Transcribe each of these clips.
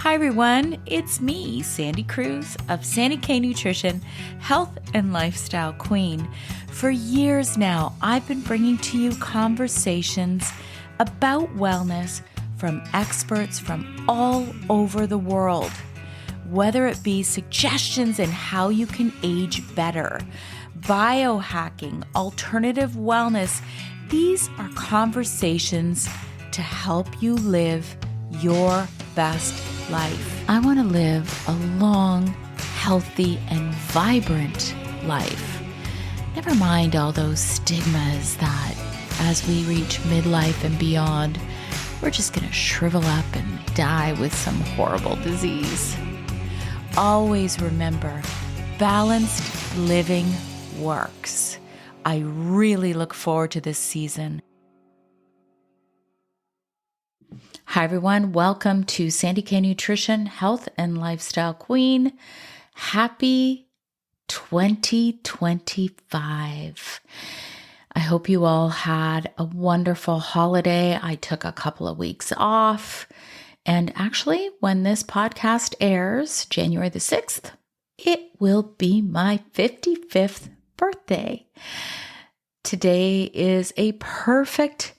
Hi everyone, it's me, Sandy Cruz of Sandy K Nutrition, Health and Lifestyle Queen. For years now, I've been bringing to you conversations about wellness from experts from all over the world. Whether it be suggestions in how you can age better, biohacking, alternative wellness, these are conversations to help you live your best life. I want to live a long, healthy, and vibrant life. Never mind all those stigmas that as we reach midlife and beyond, we're just going to shrivel up and die with some horrible disease. Always remember, balanced living works. I really look forward to this season. Hi everyone, welcome to Sandy K Nutrition, Health and Lifestyle Queen. Happy 2025. I hope you all had a wonderful holiday. I took a couple of weeks off. And actually, when this podcast airs, January the 6th, it will be my 55th birthday. Today is a perfect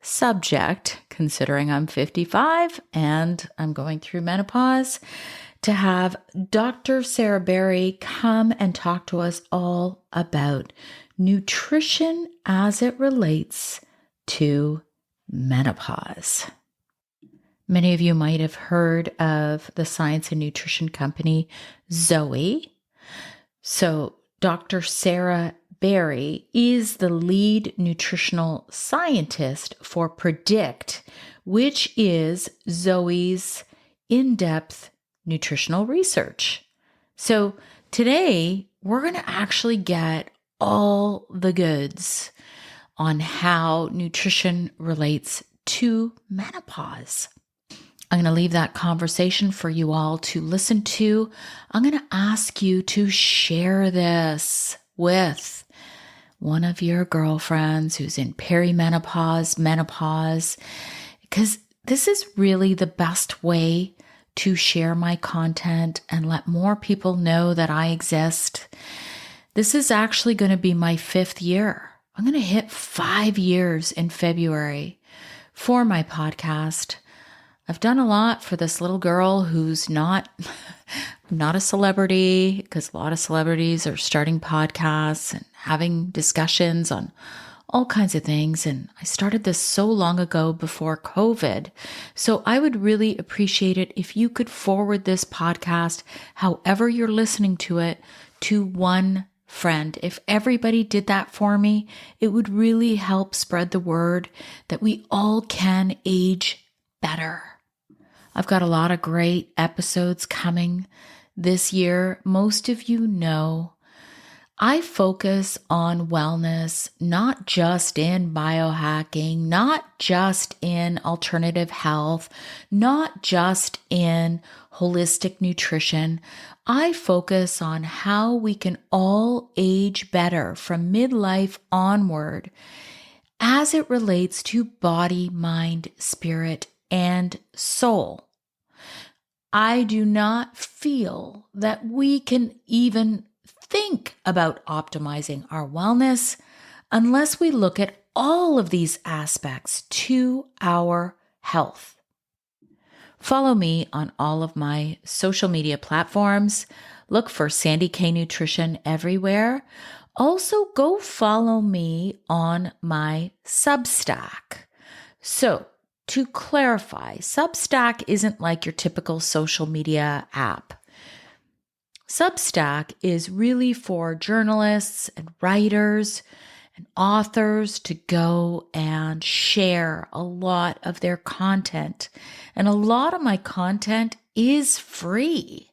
subject, considering I'm 55 and I'm going through menopause, to have Dr. Sarah Berry come and talk to us all about nutrition as it relates to menopause. Many of you might have heard of the science and nutrition company Zoe. So Dr. Sarah Berry is the lead nutritional scientist for Predict, which is Zoe's in-depth nutritional research. So today we're going to actually get all the goods on how nutrition relates to menopause. I'm going to leave that conversation for you all to listen to. I'm going to ask you to share this with one of your girlfriends who's in perimenopause, menopause, because this is really the best way to share my content and let more people know that I exist. This is actually going to be my 5th year. I'm going to hit 5 years in February for my podcast. I've done a lot for this little girl who's not a celebrity, because a lot of celebrities are starting podcasts and having discussions on all kinds of things. And I started this so long ago before COVID. So I would really appreciate it if you could forward this podcast, however you're listening to it, to one friend. If everybody did that for me, it would really help spread the word that we all can age better. I've got a lot of great episodes coming this year. Most of you know I focus on wellness, not just in biohacking, not just in alternative health, not just in holistic nutrition. I focus on how we can all age better from midlife onward as it relates to body, mind, spirit, and soul. I do not feel that we can even think about optimizing our wellness unless we look at all of these aspects to our health. Follow me on all of my social media platforms. Look for Sandy K Nutrition everywhere. Also, go follow me on my Substack. So, to clarify, Substack isn't like your typical social media app. Substack is really for journalists and writers and authors to go and share a lot of their content. And a lot of my content is free.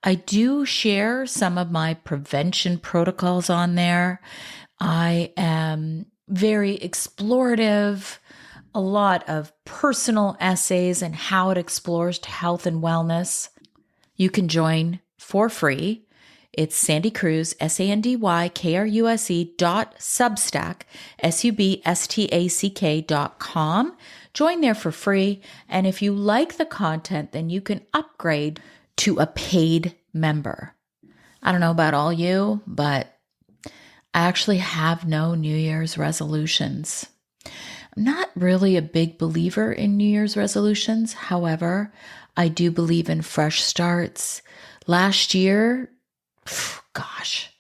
I do share some of my prevention protocols on there. I am very explorative, a lot of personal essays and how it explores to health and wellness. You can join for free. It's Sandy Cruz, SandyKruse.substack, SUBStack.com. Join there for free. And if you like the content, then you can upgrade to a paid member. I don't know about all you, but I actually have no New Year's resolutions. I'm not really a big believer in New Year's resolutions. However, I do believe in fresh starts. Last year, gosh,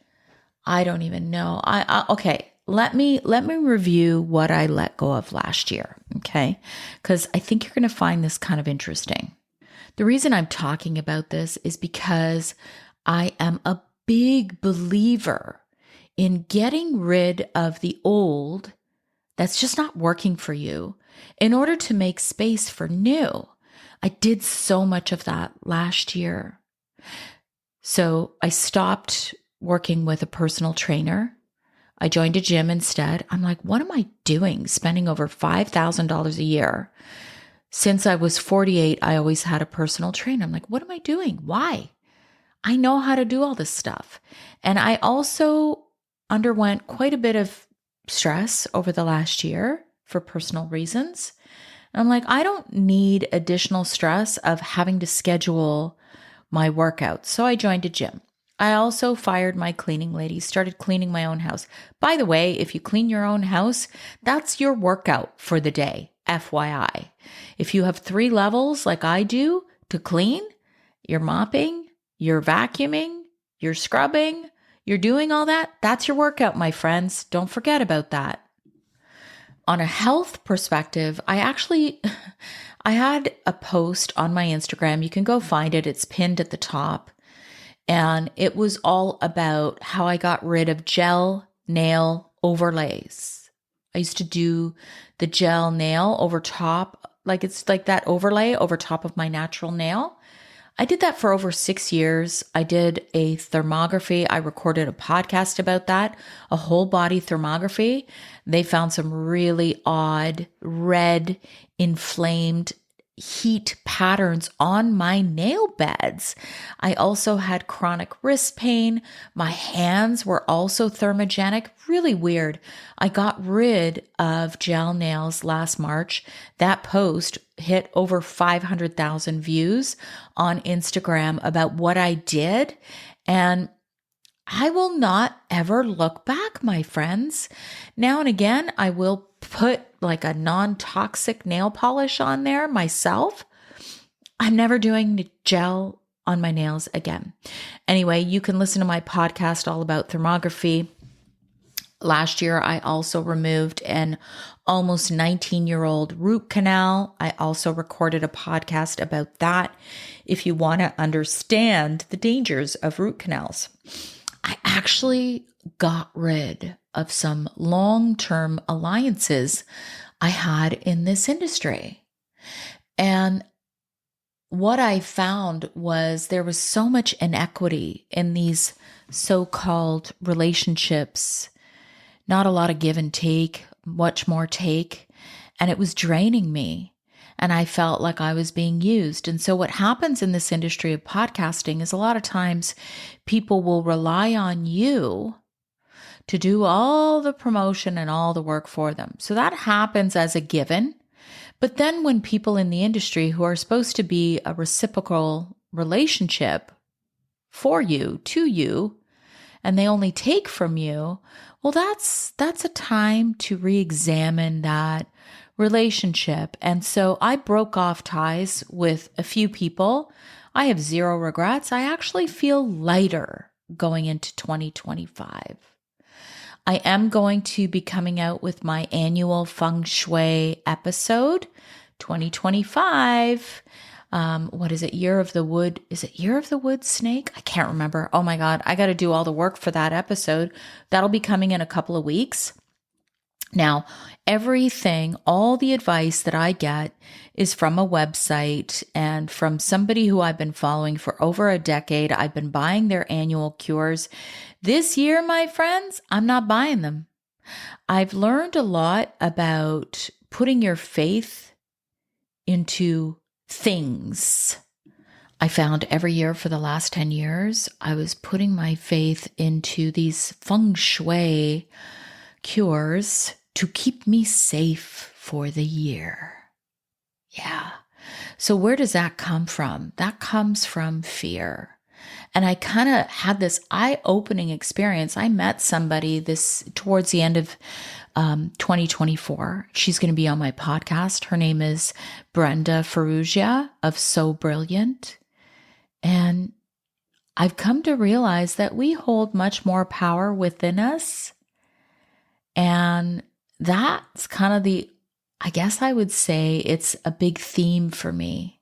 I don't even know. Okay, let me review what I let go of last year, okay? Because I think you're going to find this kind of interesting. The reason I'm talking about this is because I am a big believer in getting rid of the old that's just not working for you in order to make space for new. I did so much of that last year. So I stopped working with a personal trainer. I joined a gym instead. I'm like, what am I doing? Spending over $5,000 a year. Since I was 48, I always had a personal trainer. I'm like, what am I doing? Why? I know how to do all this stuff. And I also underwent quite a bit of stress over the last year for personal reasons. And I'm like, I don't need additional stress of having to schedule my workouts. So I joined a gym. I also fired my cleaning lady, started cleaning my own house. By the way, if you clean your own house, that's your workout for the day, FYI. If you have 3 levels like I do to clean, you're mopping, you're vacuuming, you're scrubbing, you're doing all that, that's your workout, my friends. Don't forget about that. On a health perspective, I had a post on my Instagram. You can go find it. It's pinned at the top. And it was all about how I got rid of gel nail overlays. I used to do the gel nail over top, like it's like that overlay over top of my natural nail. I did that for over 6 years. I did a thermography. I recorded a podcast about that, a whole body thermography. They found some really odd, red, inflamed heat patterns on my nail beds. I also had chronic wrist pain. My hands were also thermogenic. Really weird. I got rid of gel nails last March. That post hit over 500,000 views on Instagram about what I did. And I will not ever look back, my friends. Now and again, I will put like a non-toxic nail polish on there myself. I'm never doing gel on my nails again. Anyway, you can listen to my podcast all about thermography. Last year, I also removed an almost 19-year-old root canal. I also recorded a podcast about that if you want to understand the dangers of root canals. I actually got rid of some long-term alliances I had in this industry. And what I found was there was so much inequity in these so-called relationships, not a lot of give and take, much more take, and it was draining me. And I felt like I was being used. And so what happens in this industry of podcasting is a lot of times people will rely on you to do all the promotion and all the work for them. So that happens as a given. But then when people in the industry who are supposed to be a reciprocal relationship for you, to you, and they only take from you, well, that's a time to re-examine that relationship. And so I broke off ties with a few people. I have zero regrets. I actually feel lighter going into 2025. I am going to be coming out with my annual feng shui episode, 2025. What is it? Year of the Wood. Is it Year of the Wood Snake? I can't remember. Oh my God. I got to do all the work for that episode. That'll be coming in a couple of weeks. Now, everything, all the advice that I get is from a website and from somebody who I've been following for over a decade. I've been buying their annual cures. This year, my friends, I'm not buying them. I've learned a lot about putting your faith into things. I found every year for the last 10 years, I was putting my faith into these feng shui cures to keep me safe for the year. Yeah. So where does that come from? That comes from fear. And I kind of had this eye-opening experience. I met somebody this towards the end of 2024. She's going to be on my podcast. Her name is Brenda Ferrugia of So Brilliant. And I've come to realize that we hold much more power within us. And that's kind of I guess I would say it's a big theme for me,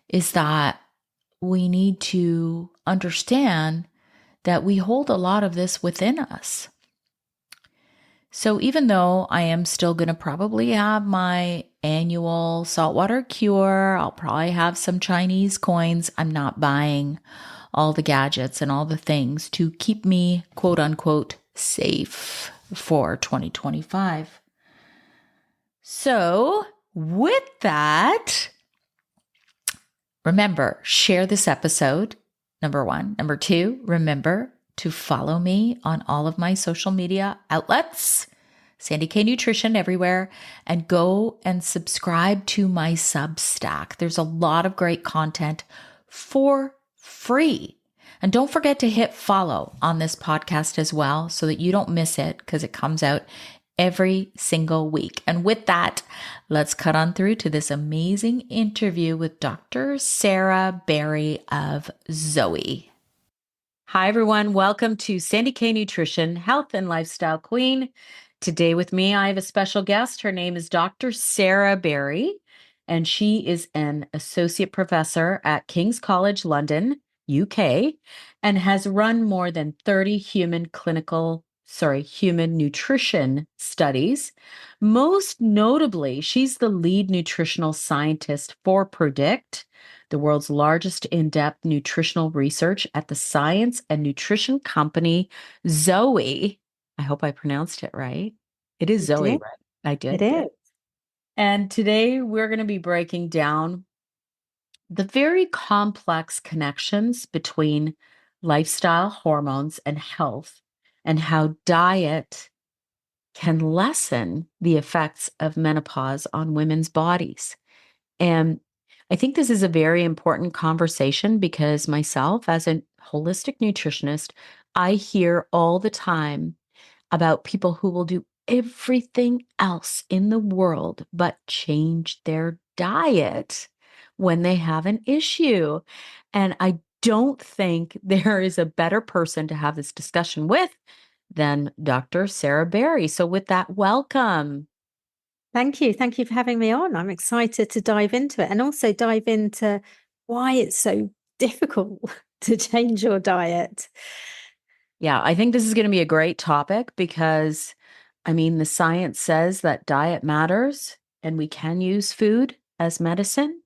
is that we need to understand that we hold a lot of this within us. So even though I am still going to probably have my annual saltwater cure, I'll probably have some Chinese coins. I'm not buying all the gadgets and all the things to keep me, quote unquote, safe for 2025. So with that, remember, share this episode, number one. Number two, remember to follow me on all of my social media outlets, Sandy K Nutrition everywhere, and go and subscribe to my Substack. There's a lot of great content for free. And don't forget to hit follow on this podcast as well so that you don't miss it, because it comes out every single week. And with that, let's cut on through to this amazing interview with Dr. Sarah Berry of Zoe. Hi, everyone. Welcome to Sandy K Nutrition, Health and Lifestyle Queen. Today with me, I have a special guest. Her name is Dr. Sarah Berry, and she is an associate professor at King's College London, UK, and has run more than 30 human nutrition studies. Most notably, she's the lead nutritional scientist for Predict, the world's largest in-depth nutritional research at the science and nutrition company Zoe. I hope I pronounced it right. It is You Zoe, did. right? I It did. is. Good. And today we're going to be breaking down the very complex connections between lifestyle, hormones, and health, and how diet can lessen the effects of menopause on women's bodies. And I think this is a very important conversation because myself, as a holistic nutritionist, I hear all the time about people who will do everything else in the world but change their diet when they have an issue. And I don't think there is a better person to have this discussion with than Dr. Sarah Berry. So, with that, welcome. Thank you. Thank you for having me on. I'm excited to dive into it and also dive into why it's so difficult to change your diet. Yeah, I think this is going to be a great topic because, I mean, the science says that diet matters and we can use food as medicine.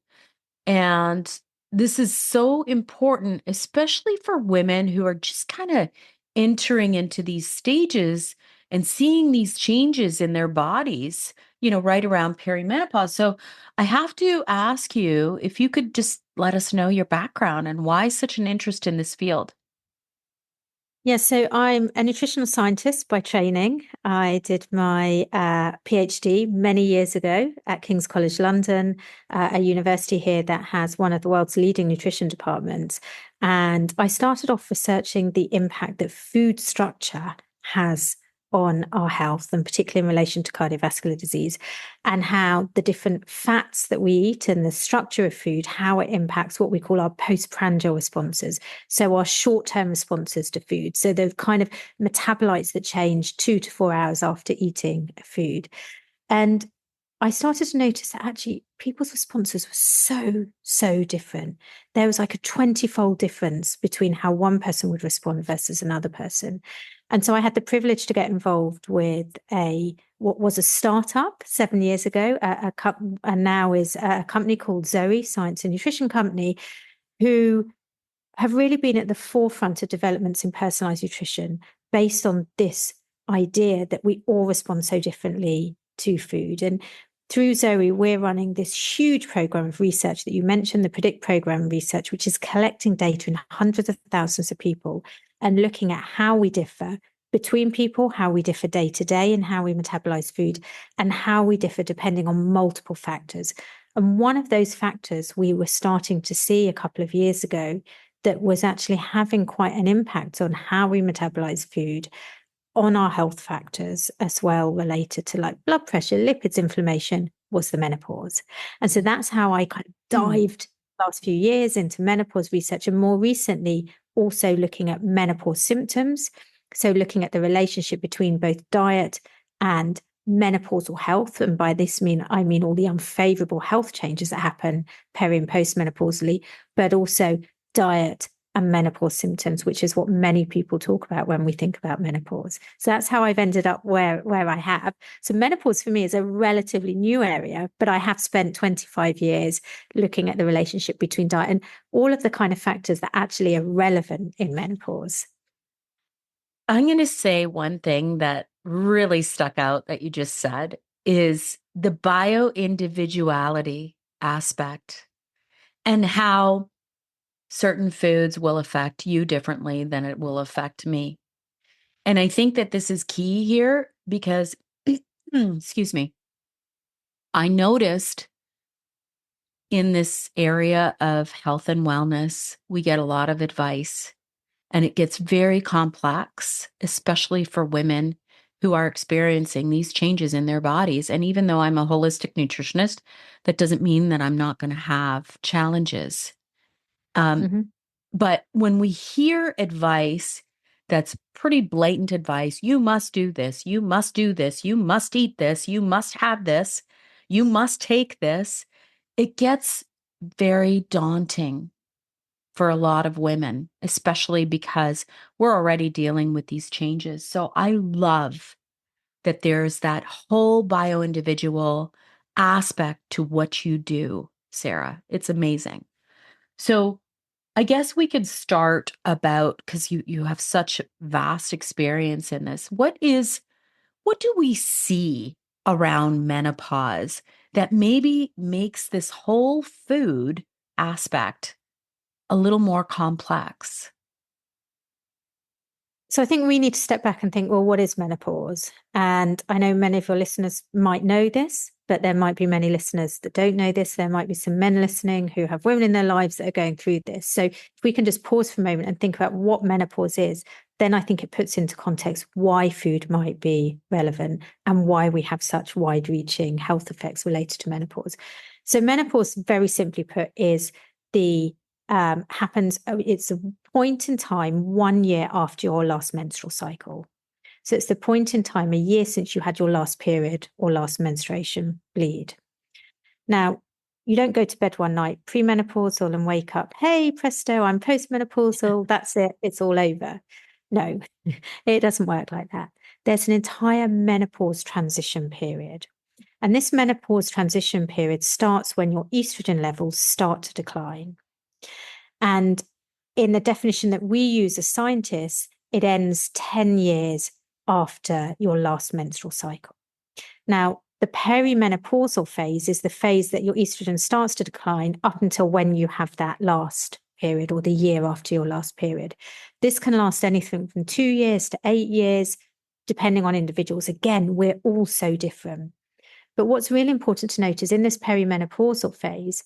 And this is so important, especially for women who are just kind of entering into these stages and seeing these changes in their bodies, right around perimenopause. So I have to ask you if you could just let us know your background and why such an interest in this field. Yeah, so I'm a nutritional scientist by training. I did my PhD many years ago at King's College London, a university here that has one of the world's leading nutrition departments. And I started off researching the impact that food structure has on our health, and particularly in relation to cardiovascular disease, and how the different fats that we eat and the structure of food, how it impacts what we call our postprandial responses. So our short-term responses to food. So the kind of metabolites that change 2 to 4 hours after eating food. And I started to notice that actually people's responses were so different. There was like a 20-fold difference between how one person would respond versus another person. And so I had the privilege to get involved with what was a startup 7 years ago, and now is a company called Zoe, Science and Nutrition Company, who have really been at the forefront of developments in personalized nutrition based on this idea that we all respond so differently to food. And through Zoe, we're running this huge program of research that you mentioned, the Predict program research, which is collecting data in hundreds of thousands of people and looking at how we differ between people, how we differ day to day, and how we metabolize food, and how we differ depending on multiple factors. And one of those factors we were starting to see a couple of years ago that was actually having quite an impact on how we metabolize food, on our health factors as well, related to like blood pressure, lipids, inflammation, was the menopause. And so that's how I kind of dived last few years into menopause research, and more recently also looking at menopause symptoms. So looking at the relationship between both diet and menopausal health. And by this I mean all the unfavorable health changes that happen peri and postmenopausally, but also diet and menopause symptoms, which is what many people talk about when we think about menopause. So that's how I've ended up where I have. So menopause for me is a relatively new area, but I have spent 25 years looking at the relationship between diet and all of the kind of factors that actually are relevant in menopause. I'm going to say one thing that really stuck out that you just said is the bio-individuality aspect, and how certain foods will affect you differently than it will affect me. And I think that this is key here because, excuse me, I noticed in this area of health and wellness, we get a lot of advice, and it gets very complex, especially for women who are experiencing these changes in their bodies. And even though I'm a holistic nutritionist, that doesn't mean that I'm not going to have challenges. Mm-hmm. But when we hear advice that's pretty blatant advice, you must do this, you must do this, you must eat this, you must have this, you must take this, it gets very daunting for a lot of women, especially because we're already dealing with these changes. So I love that there's that whole bio-individual aspect to what you do, Sarah. It's amazing. So I guess we could start about, because you have such vast experience in this. What do we see around menopause that maybe makes this whole food aspect a little more complex? So I think we need to step back and think, well, what is menopause? And I know many of your listeners might know this, but there might be many listeners that don't know this. There might be some men listening who have women in their lives that are going through this. So if we can just pause for a moment and think about what menopause is, then I think it puts into context why food might be relevant and why we have such wide-reaching health effects related to menopause. So menopause, very simply put, is the happens, it's a point in time 1 year after your last menstrual cycle. So it's the point in time, a year since you had your last period or last menstruation bleed. Now, you don't go to bed one night premenopausal and wake up, hey, presto, I'm postmenopausal. That's it. It's all over. No, it doesn't work like that. There's an entire menopause transition period. And this menopause transition period starts when your estrogen levels start to decline. And in the definition that we use as scientists, it ends 10 years after your last menstrual cycle. Now, the perimenopausal phase is the phase that your estrogen starts to decline up until when you have that last period, or the year after your last period. This can last anything from 2 years to 8 years, depending on individuals. Again, we're all so different. But what's really important to note is in this perimenopausal phase,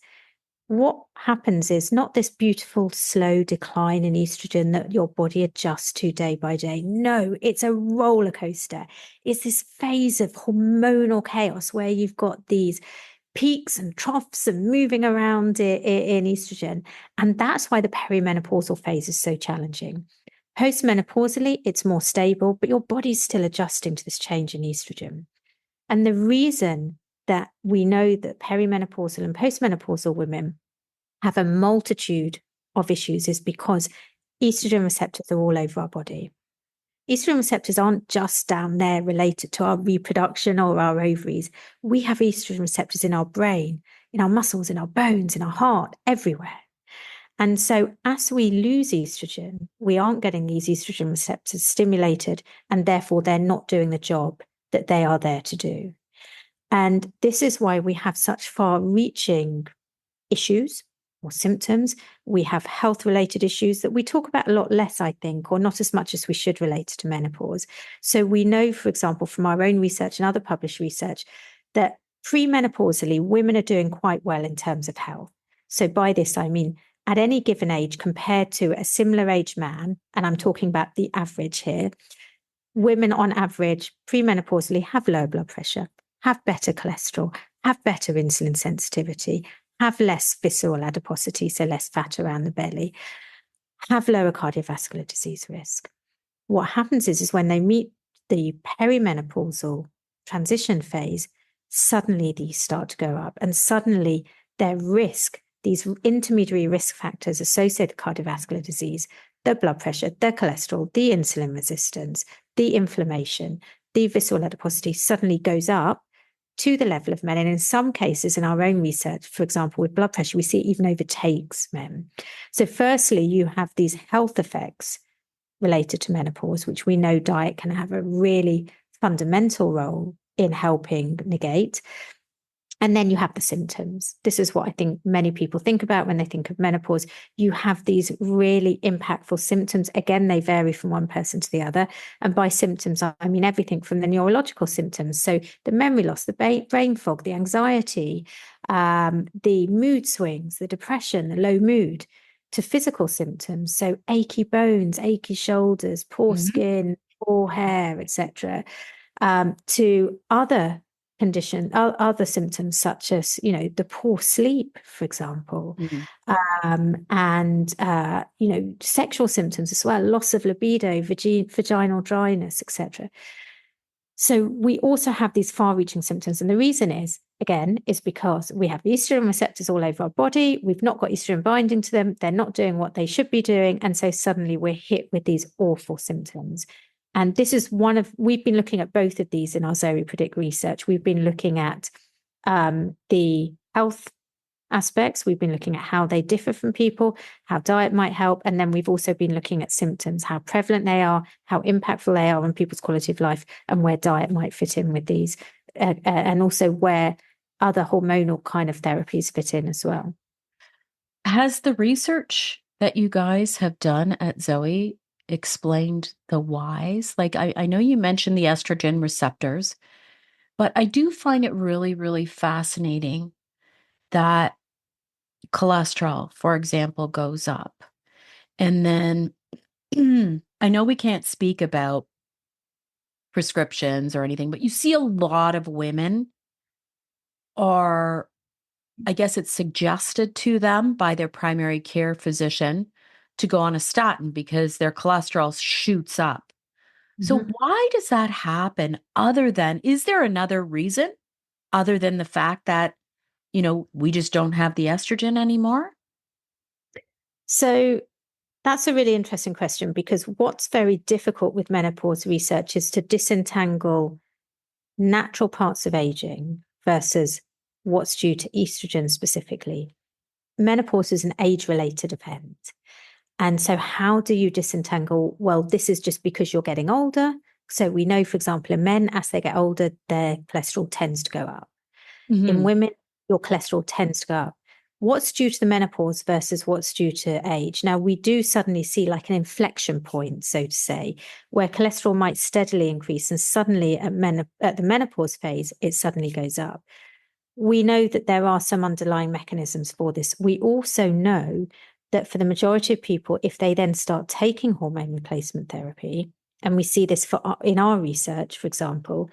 what happens is not this beautiful slow decline in estrogen that your body adjusts to day by day. No, it's a roller coaster. It's this phase of hormonal chaos where you've got these peaks and troughs and moving around in estrogen. And that's why the perimenopausal phase is so challenging. Postmenopausally, it's more stable, but your body's still adjusting to this change in estrogen. And the reason that we know that perimenopausal and postmenopausal women have a multitude of issues is because estrogen receptors are all over our body. Estrogen receptors aren't just down there related to our reproduction or our ovaries. We have estrogen receptors in our brain, in our muscles, in our bones, in our heart, everywhere. And so as we lose estrogen, we aren't getting these estrogen receptors stimulated, and therefore they're not doing the job that they are there to do. And this is why we have such far-reaching issues or symptoms. We have health-related issues that we talk about a lot less, I think, or not as much as we should, relate to menopause. So we know, for example, from our own research and other published research, that Premenopausally, women are doing quite well in terms of health. So by this, I mean, at any given age compared to a similar age man, and I'm talking about the average here, women on average premenopausally have lower blood pressure, have better cholesterol, have better insulin sensitivity, have less visceral adiposity, so less fat around the belly, have lower cardiovascular disease risk. What happens is when they meet the perimenopausal transition phase, suddenly these start to go up, and suddenly their risk, these intermediary risk factors associated with cardiovascular disease, the blood pressure, the cholesterol, the insulin resistance, the inflammation, the visceral adiposity suddenly goes up to the level of men. And in some cases, in our own research, for example, with blood pressure, we see it even overtakes men. So firstly, you have these health effects related to menopause, which we know diet can have a really fundamental role in helping negate. And then you have the symptoms. This is what I think many people think about when they think of menopause. You have these really impactful symptoms. Again, they vary from one person to the other. And by symptoms, I mean everything from the neurological symptoms. So the memory loss, the brain fog, the anxiety, the mood swings, the depression, the low mood, to physical symptoms. So achy bones, achy shoulders, poor skin, poor hair, etc. To other condition, other symptoms such as, the poor sleep, for example, and, sexual symptoms as well, loss of libido, vaginal dryness, etc. So we also have these far-reaching symptoms. And the reason is because we have estrogen receptors all over our body. We've not got estrogen binding to them. They're not doing what they should be doing. And so suddenly we're hit with these awful symptoms. And this is we've been looking at both of these in our Zoe Predict research. We've been looking at the health aspects. We've been looking at how they differ from people, how diet might help. And then we've also been looking at symptoms, how prevalent they are, how impactful they are on people's quality of life, and where diet might fit in with these, and also where other hormonal kind of therapies fit in as well. Has the research that you guys have done at Zoe explained the whys? Like, I know you mentioned the estrogen receptors, but I do find it really, really fascinating that cholesterol, for example, goes up. And then I know we can't speak about prescriptions or anything, but you see a lot of women are, I guess it's suggested to them by their primary care physician to go on a statin because their cholesterol shoots up. So why does that happen is there another reason other than the fact that, we just don't have the estrogen anymore? So that's a really interesting question, because what's very difficult with menopause research is to disentangle natural parts of aging versus what's due to estrogen specifically. Menopause is an age-related event. And so how do you disentangle, well, this is just because you're getting older. So we know, for example, in men, as they get older, their cholesterol tends to go up. In women, your cholesterol tends to go up. What's due to the menopause versus what's due to age? Now, we do suddenly see like an inflection point, so to say, where cholesterol might steadily increase, and suddenly at the menopause phase, it suddenly goes up. We know that there are some underlying mechanisms for this. We also know that for the majority of people, if they then start taking hormone replacement therapy, and we see this in our research, for example,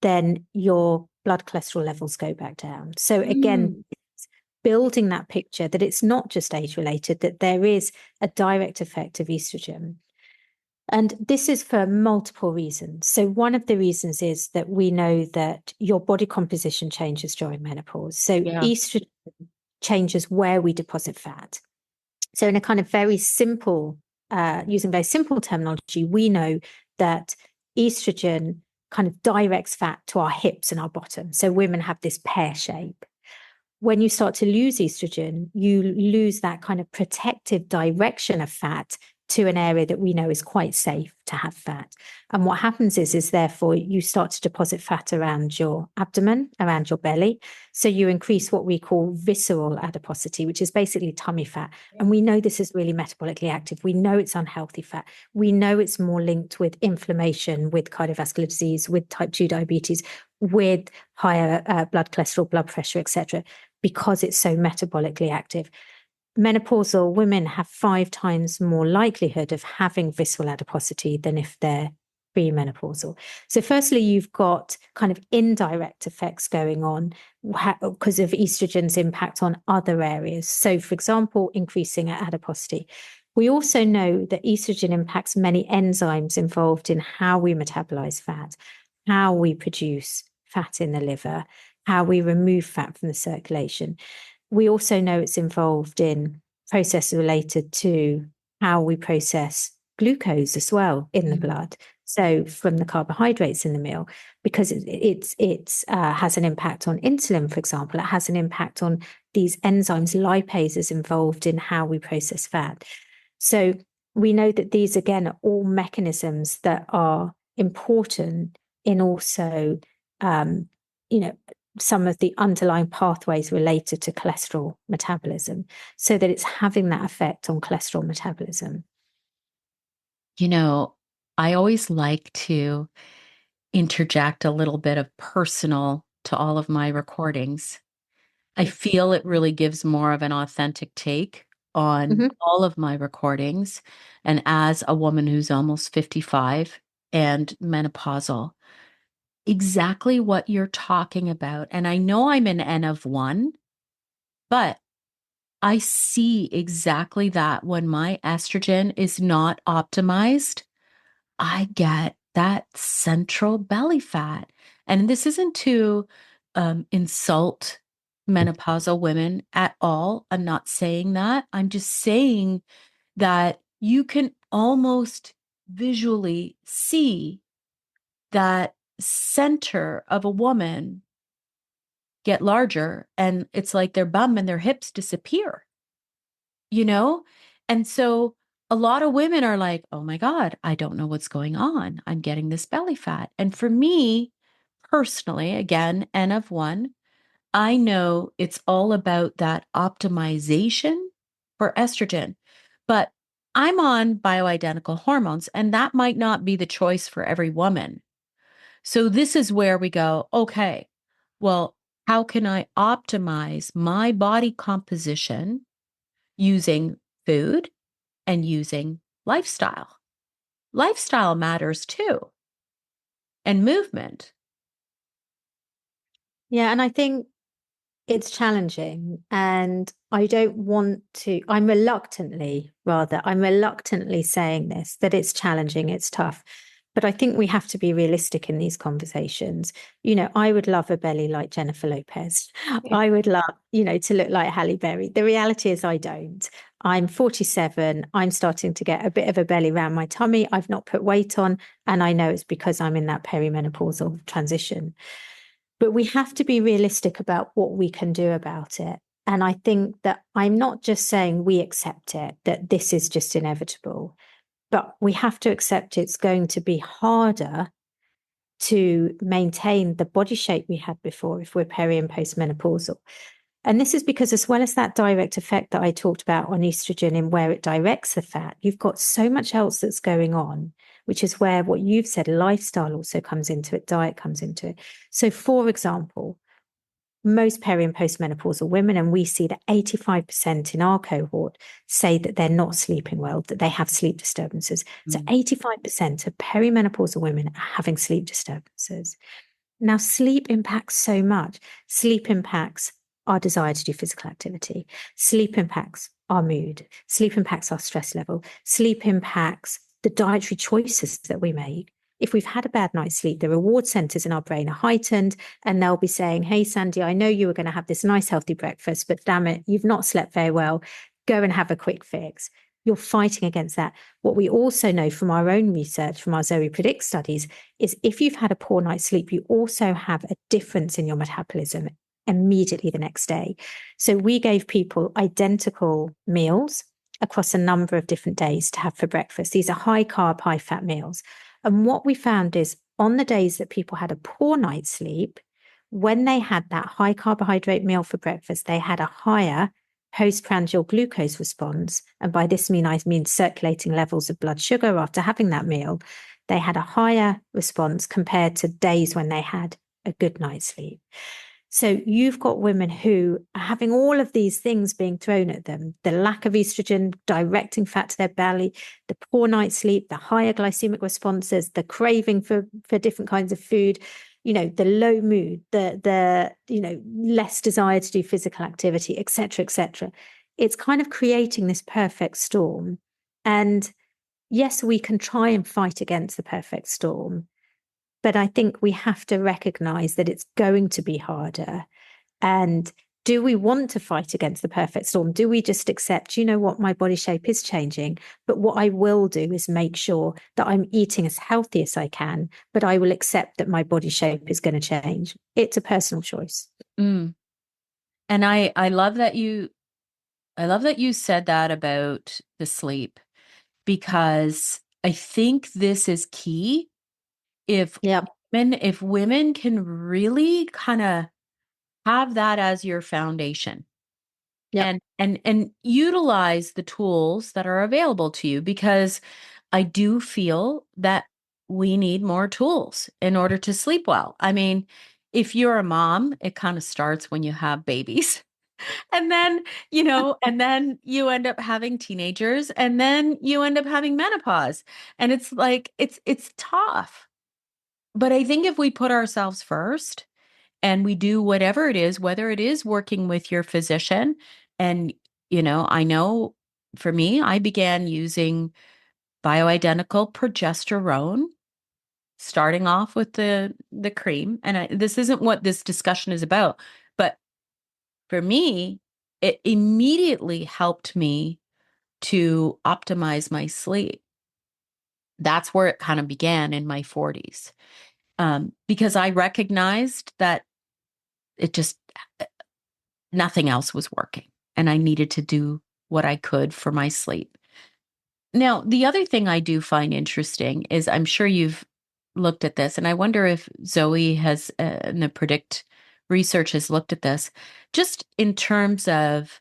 then your blood cholesterol levels go back down. So again, building that picture that it's not just age related, that there is a direct effect of estrogen. And this is for multiple reasons. So one of the reasons is that we know that your body composition changes during menopause. So estrogen changes where we deposit fat. So in a kind of very simple, using very simple terminology, we know that estrogen kind of directs fat to our hips and our bottom. So women have this pear shape. When you start to lose estrogen, you lose that kind of protective direction of fat to an area that we know is quite safe to have fat. And what happens is therefore you start to deposit fat around your abdomen, around your belly. So you increase what we call visceral adiposity, which is basically tummy fat. And we know this is really metabolically active. We know it's unhealthy fat. We know it's more linked with inflammation, with cardiovascular disease, with type 2 diabetes, with higher blood cholesterol, blood pressure, etc., because it's so metabolically active. Menopausal women have 5 times more likelihood of having visceral adiposity than if they're premenopausal. So firstly, you've got kind of indirect effects going on because of estrogen's impact on other areas. So for example, increasing adiposity. We also know that estrogen impacts many enzymes involved in how we metabolize fat, how we produce fat in the liver, how we remove fat from the circulation. We also know it's involved in processes related to how we process glucose as well in the blood. So from the carbohydrates in the meal, because it has an impact on insulin, for example, it has an impact on these enzymes, lipases involved in how we process fat. So we know that these, again, are all mechanisms that are important in also, some of the underlying pathways related to cholesterol metabolism, so that it's having that effect on cholesterol metabolism. I always like to interject a little bit of personal to all of my recordings. I feel it really gives more of an authentic take on all of my recordings. And as a woman who's almost 55 and menopausal, exactly what you're talking about. And I know I'm an N of 1, but I see exactly that when my estrogen is not optimized, I get that central belly fat. And this isn't to insult menopausal women at all. I'm not saying that. I'm just saying that you can almost visually see that center of a woman get larger, and it's like their bum and their hips disappear, you know? And so a lot of women are like, oh my God, I don't know what's going on. I'm getting this belly fat. And for me personally, again, N of 1, I know it's all about that optimization for estrogen, but I'm on bioidentical hormones, and that might not be the choice for every woman. So this is where we go, okay, well, how can I optimize my body composition using food and using lifestyle? Lifestyle matters too, and movement. Yeah, and I think it's challenging, and I'm reluctantly saying this, that it's challenging, it's tough. But I think we have to be realistic in these conversations. I would love a belly like Jennifer Lopez. I would love, to look like Halle Berry. The reality is I don't. I'm 47. I'm starting to get a bit of a belly around my tummy. I've not put weight on, and I know it's because I'm in that perimenopausal transition. But we have to be realistic about what we can do about it. And I think that I'm not just saying we accept it, that this is just inevitable, but we have to accept it's going to be harder to maintain the body shape we had before if we're peri and postmenopausal. And this is because, as well as that direct effect that I talked about on estrogen and where it directs the fat, you've got so much else that's going on, which is where what you've said, lifestyle also comes into it, diet comes into it. So, for example, most peri and postmenopausal women, and we see that 85% in our cohort say that they're not sleeping well, that they have sleep disturbances. So 85% of perimenopausal women are having sleep disturbances. Now, sleep impacts so much. Sleep impacts our desire to do physical activity. Sleep impacts our mood. Sleep impacts our stress level. Sleep impacts the dietary choices that we make. If we've had a bad night's sleep, the reward centers in our brain are heightened, and they'll be saying, hey, Sandy, I know you were going to have this nice, healthy breakfast, but damn it, you've not slept very well. Go and have a quick fix. You're fighting against that. What we also know from our own research, from our Zoe Predict studies, is if you've had a poor night's sleep, you also have a difference in your metabolism immediately the next day. So we gave people identical meals across a number of different days to have for breakfast. These are high carb, high fat meals. And what we found is on the days that people had a poor night's sleep, when they had that high carbohydrate meal for breakfast, they had a higher postprandial glucose response. And by this I mean circulating levels of blood sugar after having that meal. They had a higher response compared to days when they had a good night's sleep. So you've got women who are having all of these things being thrown at them, the lack of estrogen directing fat to their belly, the poor night's sleep, the higher glycemic responses, the craving for different kinds of food, the low mood, the less desire to do physical activity, et cetera, et cetera. It's kind of creating this perfect storm. And yes, we can try and fight against the perfect storm, but I think we have to recognize that it's going to be harder. And do we want to fight against the perfect storm? Do we just accept, what, my body shape is changing, but what I will do is make sure that I'm eating as healthy as I can, but I will accept that my body shape is going to change. It's a personal choice. Mm. And I love that you said that about the sleep, because I think this is key. If women can really kind of have that as your foundation, and utilize the tools that are available to you, because I do feel that we need more tools in order to sleep well. I mean, if you're a mom, it kind of starts when you have babies. And then, and then you end up having teenagers, and then you end up having menopause. And it's like, it's tough. But I think if we put ourselves first and we do whatever it is, whether it is working with your physician, and, I know for me, I began using bioidentical progesterone, starting off with the cream. And this isn't what this discussion is about, but for me, it immediately helped me to optimize my sleep. That's where it kind of began in my 40s, because I recognized that it just, nothing else was working, and I needed to do what I could for my sleep. Now, the other thing I do find interesting is, I'm sure you've looked at this, and I wonder if Zoe has, and the Predict research has looked at this, just in terms of,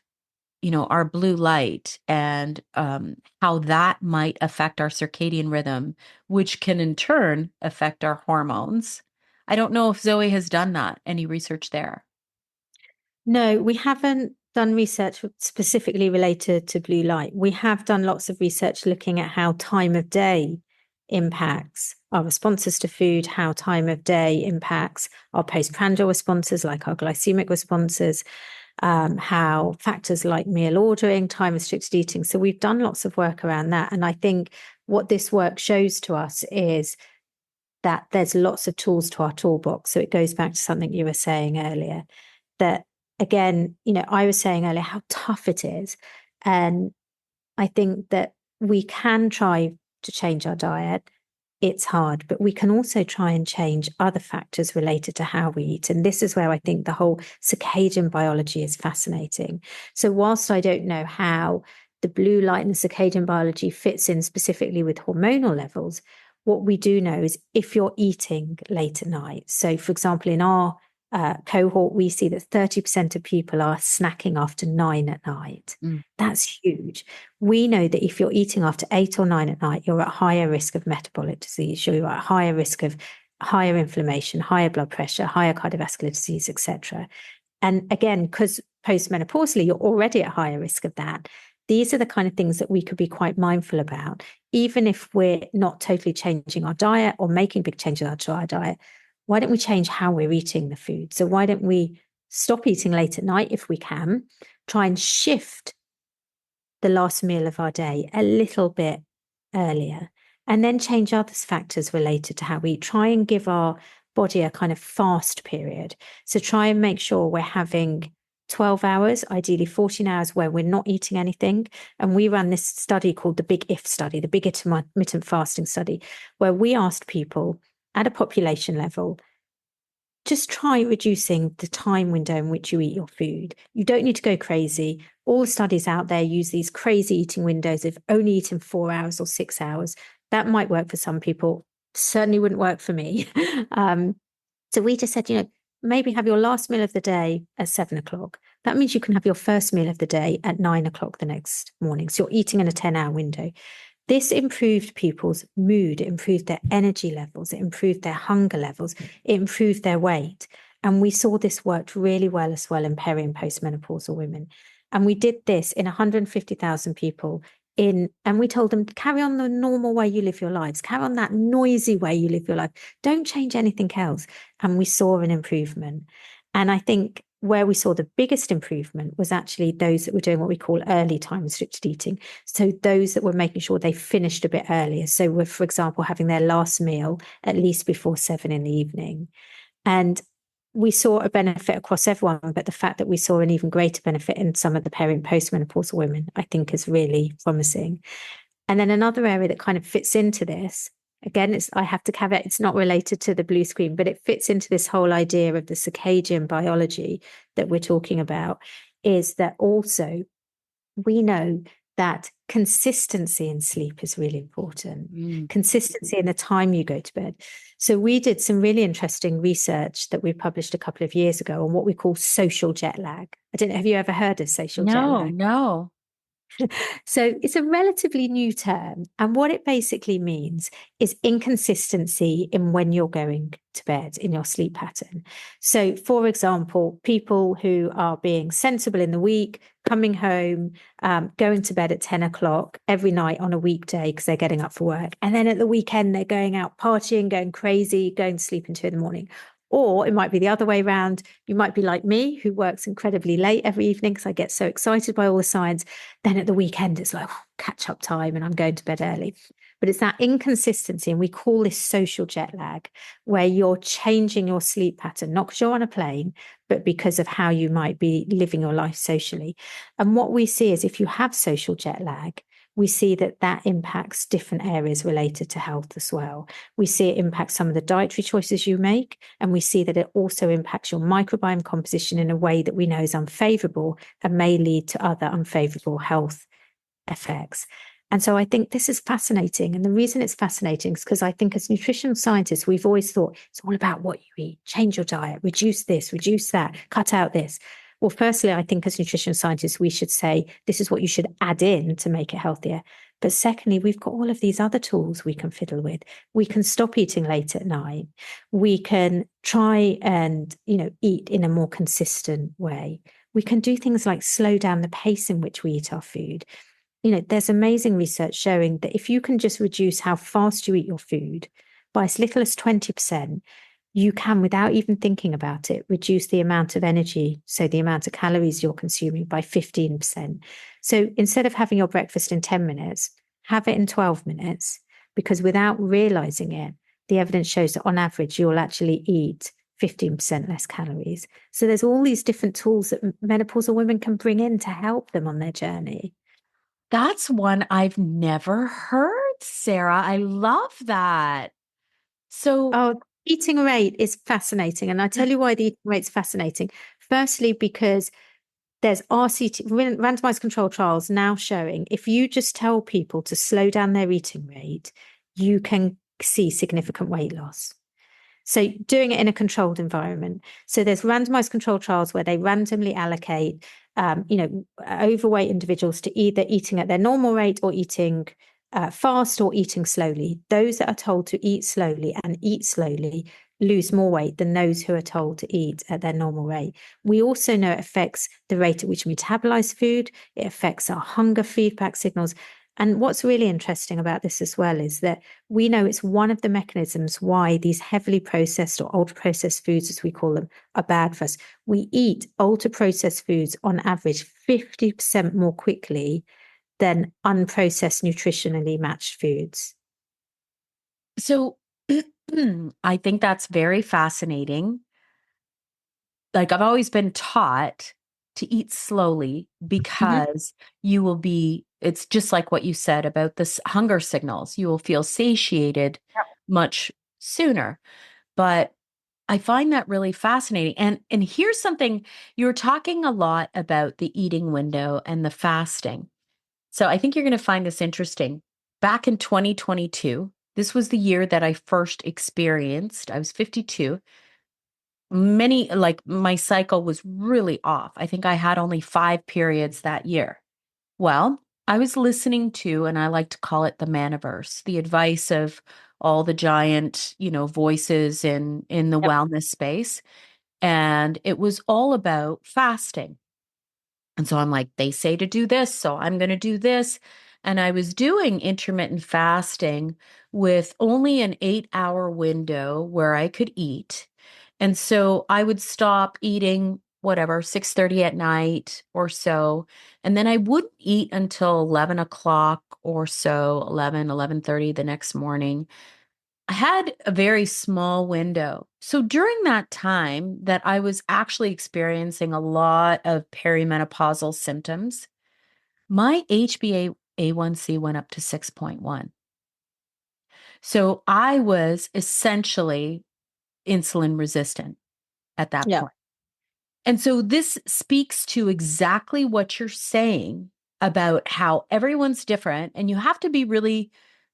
our blue light, and how that might affect our circadian rhythm, which can in turn affect our hormones. I don't know if Zoe has done that, any research there. No, we haven't done research specifically related to blue light. We have done lots of research looking at how time of day impacts our responses to food, how time of day impacts our postprandial responses, like our glycemic responses, how factors like meal ordering, time restricted eating. So we've done lots of work around that. And I think what this work shows to us is that there's lots of tools to our toolbox. So it goes back to something you were saying earlier, that again, I was saying earlier how tough it is. And I think that we can try to change our diet. It's hard, but we can also try and change other factors related to how we eat. And this is where I think the whole circadian biology is fascinating. So whilst I don't know how the blue light and the circadian biology fits in specifically with hormonal levels, what we do know is if you're eating late at night. So for example, in our cohort, we see that 30% of people are snacking after 9 at night. That's huge. We know that if you're eating after 8 or 9 at night, you're at higher risk of metabolic disease. You're at higher risk of higher inflammation, higher blood pressure, higher cardiovascular disease, etc. And again, because postmenopausally, you're already at higher risk of that. These are the kind of things that we could be quite mindful about, even if we're not totally changing our diet or making big changes to our diet. Why don't we change how we're eating the food? So why don't we stop eating late at night if we can, try and shift the last meal of our day a little bit earlier, and then change other factors related to how we eat. Try and give our body a kind of fast period. So try and make sure we're having 12 hours, ideally 14 hours, where we're not eating anything. And we ran this study called the Big If study, the Big Intermittent Fasting study, where we asked people at a population level just try reducing the time window in which you eat your food. You don't need to go crazy. All the studies out there use these crazy eating windows of only eating 4 hours or 6 hours. That might work for some people. Certainly wouldn't work for me. So we just said, maybe have your last meal of the day at 7 o'clock. That means you can have your first meal of the day at 9 o'clock the next morning. So you're eating in a 10-hour window. This improved people's mood, it improved their energy levels, it improved their hunger levels, it improved their weight. And we saw this worked really well as well in peri and postmenopausal women. And we did this in 150,000 people and we told them, carry on the normal way you live your lives, carry on that noisy way you live your life. Don't change anything else. And we saw an improvement. And I think where we saw the biggest improvement was actually those that were doing what we call early time restricted eating. So those that were making sure they finished a bit earlier. So were, for example, having their last meal at least before 7 in the evening. And we saw a benefit across everyone, but the fact that we saw an even greater benefit in some of the peri and postmenopausal women, I think is really promising. And then another area that kind of fits into this, again, I have to caveat, it's not related to the blue screen, but it fits into this whole idea of the circadian biology that we're talking about, is that also we know that consistency in sleep is really important. Consistency in the time you go to bed. So we did some really interesting research that we published a couple of years ago on what we call social jet lag. I don't know, have you ever heard of social jet lag? No. So it's a relatively new term. And what it basically means is inconsistency in when you're going to bed in your sleep pattern. So, for example, people who are being sensible in the week, coming home, going to bed at 10 o'clock every night on a weekday because they're getting up for work. And then at the weekend, they're going out partying, going crazy, going to sleep until 2 in the morning. Or it might be the other way around. You might be like me, who works incredibly late every evening because I get so excited by all the science. Then at the weekend, it's like catch up time and I'm going to bed early. But it's that inconsistency. And we call this social jet lag, where you're changing your sleep pattern, not because you're on a plane, but because of how you might be living your life socially. And what we see is if you have social jet lag, we see that that impacts different areas related to health as well. We see it impact some of the dietary choices you make, and we see that it also impacts your microbiome composition in a way that we know is unfavorable and may lead to other unfavorable health effects. And so I think this is fascinating. And the reason it's fascinating is because I think as nutritional scientists, we've always thought it's all about what you eat, change your diet, reduce this, reduce that, cut out this. Well, firstly, I think as nutrition scientists, we should say this is what you should add in to make it healthier. But secondly, we've got all of these other tools we can fiddle with. We can stop eating late at night. We can try and, eat in a more consistent way. We can do things like slow down the pace in which we eat our food. There's amazing research showing that if you can just reduce how fast you eat your food by as little as 20%, you can, without even thinking about it, reduce the amount of energy, so the amount of calories you're consuming, by 15%. So instead of having your breakfast in 10 minutes, have it in 12 minutes, because without realizing it, the evidence shows that on average, you'll actually eat 15% less calories. So there's all these different tools that menopausal women can bring in to help them on their journey. That's one I've never heard, Sarah. I love that. So, Oh, eating rate is fascinating. And I tell you why the eating rate is fascinating. Firstly, because there's RCT, randomized control trials, now showing if you just tell people to slow down their eating rate, you can see significant weight loss. So doing it in a controlled environment. So there's randomized control trials where they randomly allocate, overweight individuals to either eating at their normal rate or eating fast or eating slowly. Those that are told to eat slowly and eat slowly lose more weight than those who are told to eat at their normal rate. We also know it affects the rate at which we metabolize food. It affects our hunger feedback signals. And what's really interesting about this as well is that we know it's one of the mechanisms why these heavily processed or ultra processed foods, as we call them, are bad for us. We eat ultra processed foods on average 50% more quickly than unprocessed, nutritionally matched foods. so I think that's very fascinating. Like I've always been taught to eat slowly because it's just like what you said about this hunger signals. You will feel satiated much sooner. But I find that really fascinating. And here's something, you're talking a lot about the eating window and the fasting. So I think you're going to find this interesting. Back in 2022, this was the year that I first experienced, I was 52. Like my cycle was really off. I think I had only 5 periods that year. Well, I was listening to, and I like to call it the Maniverse, the advice of all the giant, voices in the Yep. wellness space. And it was all about fasting. And so I'm like, they say to do this, so I'm going to do this. And I was doing intermittent fasting with only an 8-hour window where I could eat. And so I would stop eating whatever, 6:30 at night or so. And then I wouldn't eat until 11 o'clock or so, 11:30 the next morning. I had a very small window. So during that time that I was actually experiencing a lot of perimenopausal symptoms, my HbA1c went up to 6.1. So I was essentially insulin resistant at that Yeah. point. And so this speaks to exactly what you're saying about how everyone's different, and you have to be really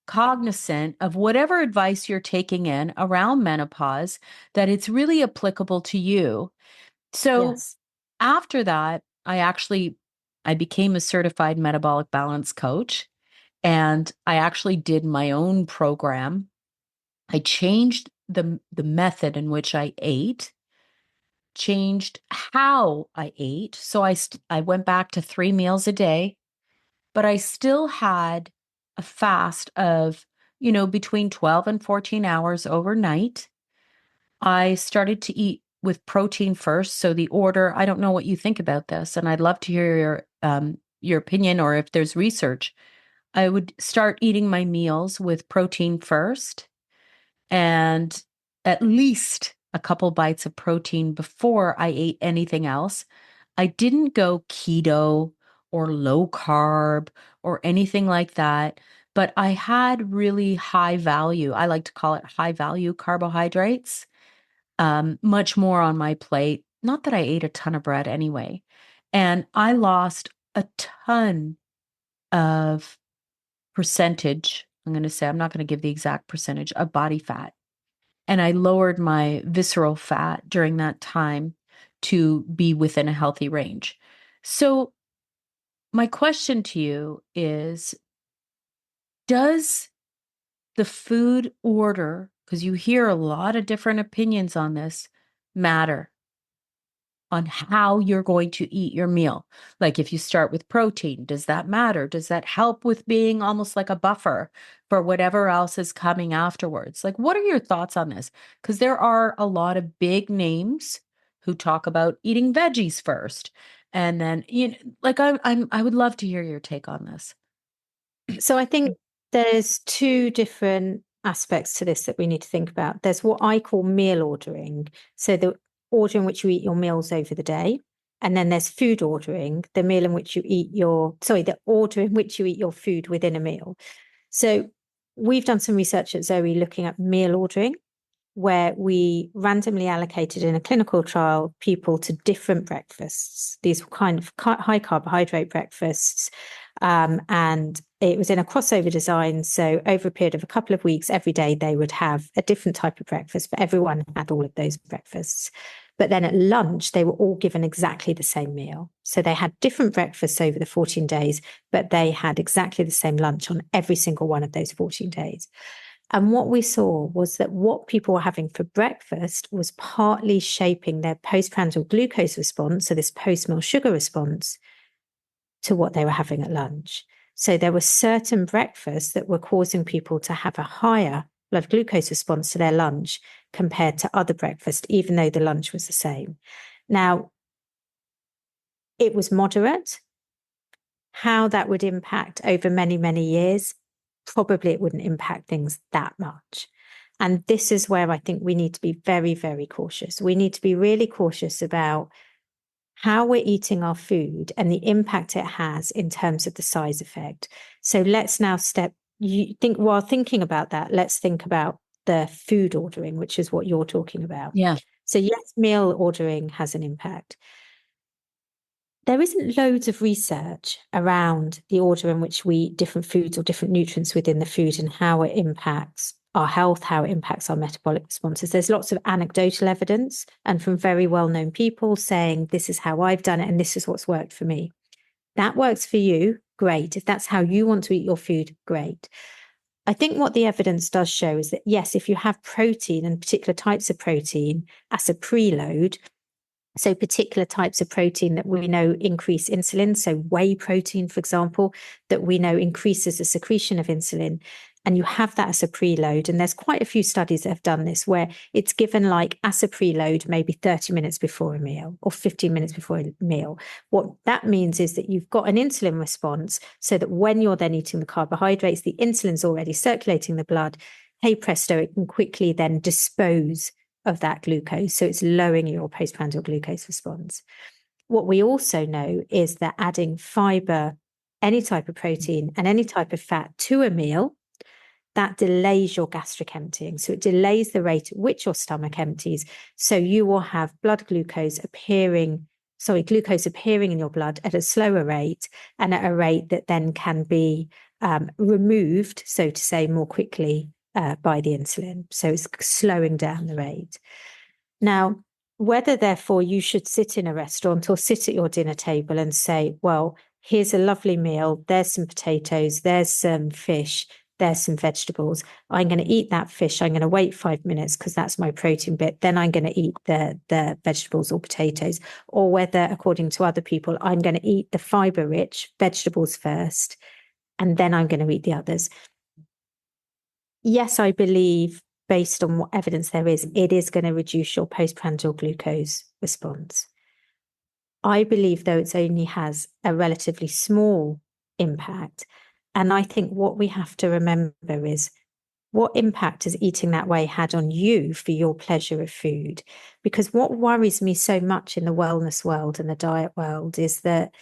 cognizant of whatever advice you're taking in around menopause, that it's really applicable to you. So Yes. after that, I became a certified metabolic balance coach, and I actually did my own program. I changed the method in which I ate, changed how I ate. So I went back to 3 meals a day, but I still had a fast of, between 12 and 14 hours overnight. I started to eat with protein first. So the order, I don't know what you think about this, and I'd love to hear your opinion, or if there's research. I would start eating my meals with protein first, and at least a couple bites of protein before I ate anything else. I didn't go keto or low carb or anything like that, but I had really high value. I like to call it high value carbohydrates, much more on my plate. Not that I ate a ton of bread anyway. And I lost a ton of percentage. I'm going to say, I'm not going to give the exact percentage of body fat. And I lowered my visceral fat during that time to be within a healthy range. So, my question to you is, does the food order, because you hear a lot of different opinions on this, matter on how you're going to eat your meal? Like if you start with protein, does that matter? Does that help with being almost like a buffer for whatever else is coming afterwards? Like, what are your thoughts on this? Because there are a lot of big names who talk about eating veggies first. And then, like I would love to hear your take on this. So I think there's two different aspects to this that we need to think about. There's what I call meal ordering. So the order in which you eat your meals over the day. And then there's food ordering, the meal in which you eat the order in which you eat your food within a meal. So we've done some research at Zoe looking at meal ordering, where we randomly allocated in a clinical trial people to different breakfasts. These were kind of high carbohydrate breakfasts. And it was in a crossover design. So over a period of a couple of weeks, every day they would have a different type of breakfast, but everyone had all of those breakfasts. But then at lunch, they were all given exactly the same meal. So they had different breakfasts over the 14 days, but they had exactly the same lunch on every single one of those 14 days. And what we saw was that what people were having for breakfast was partly shaping their postprandial glucose response, so this post-meal sugar response, to what they were having at lunch. So there were certain breakfasts that were causing people to have a higher blood glucose response to their lunch compared to other breakfasts, even though the lunch was the same. Now, it was moderate. How that would impact over many, many years, probably it wouldn't impact things that much. And this is where I think we need to be very, very cautious. We need to be really cautious about how we're eating our food and the impact it has in terms of the size effect. So let's now while thinking about that, let's think about the food ordering, which is what you're talking about. Yeah. So yes, meal ordering has an impact. There isn't loads of research around the order in which we eat different foods or different nutrients within the food and how it impacts our health, how it impacts our metabolic responses. There's lots of anecdotal evidence and from very well-known people saying, this is how I've done it and this is what's worked for me. That works for you, great. If that's how you want to eat your food, great. I think what the evidence does show is that, yes, if you have protein and particular types of protein as a preload, so particular types of protein that we know increase insulin, so whey protein, for example, that we know increases the secretion of insulin, and you have that as a preload. And there's quite a few studies that have done this where it's given like as a preload, maybe 30 minutes before a meal or 15 minutes before a meal. What that means is that you've got an insulin response so that when you're then eating the carbohydrates, the insulin's already circulating the blood. Hey presto, it can quickly then dispose of that glucose. So it's lowering your postprandial glucose response. What we also know is that adding fiber, any type of protein, and any type of fat to a meal, that delays your gastric emptying. So it delays the rate at which your stomach empties. So you will have glucose appearing in your blood at a slower rate and at a rate that then can be removed, so to say, more quickly by the insulin. So it's slowing down the rate. Now, whether therefore you should sit in a restaurant or sit at your dinner table and say, well, here's a lovely meal, there's some potatoes, there's some fish, there's some vegetables. I'm going to eat that fish. I'm going to wait 5 minutes because that's my protein bit. Then I'm going to eat the vegetables or potatoes. Or whether, according to other people, I'm going to eat the fiber-rich vegetables first, and then I'm going to eat the others. Yes, I believe, based on what evidence there is, it is going to reduce your postprandial glucose response. I believe, though, it only has a relatively small impact. And I think what we have to remember is what impact has eating that way had on you for your pleasure of food? Because what worries me so much in the wellness world and the diet world is that